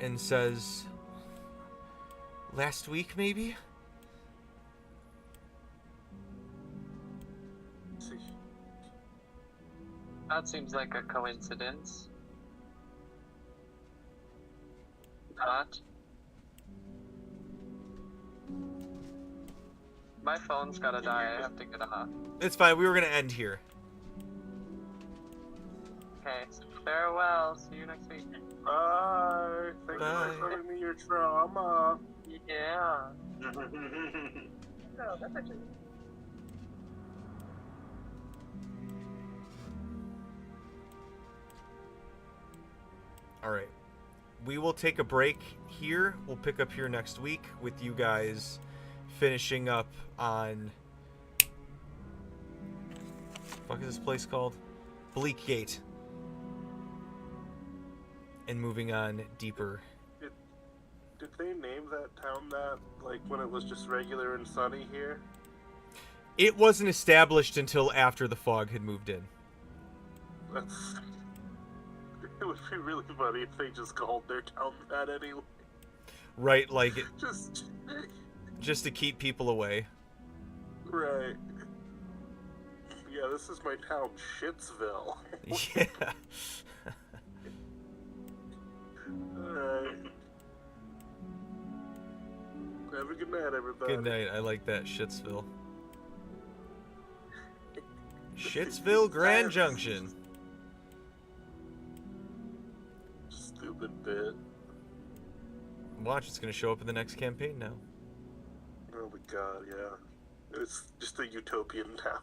And says, last week maybe? That seems like a coincidence. Not. My phone's gotta die. I have to get off. It's fine. We were gonna end here. Okay. Farewell. See you next week. Bye. Thank you Bye. for showing me your trauma. Yeah. No, that's actually. All right. We will take a break here. We'll pick up here next week with you guys finishing up on... What the fuck is this place called? Bleak Gate. And moving on deeper. Did they name that town that, like, when it was just regular and sunny here? It wasn't established until after the fog had moved in. That's... It would be really funny if they just called their town that anyway. Right, like... Just... Just to keep people away. Right. Yeah, this is my town, Shitsville. Yeah. Alright. Have a good night, everybody. Good night. I like that, Shitsville. Shitsville Grand Junction. Stupid bit. Watch, it's gonna show up in the next campaign now. Oh my god, yeah. It's just a utopian town.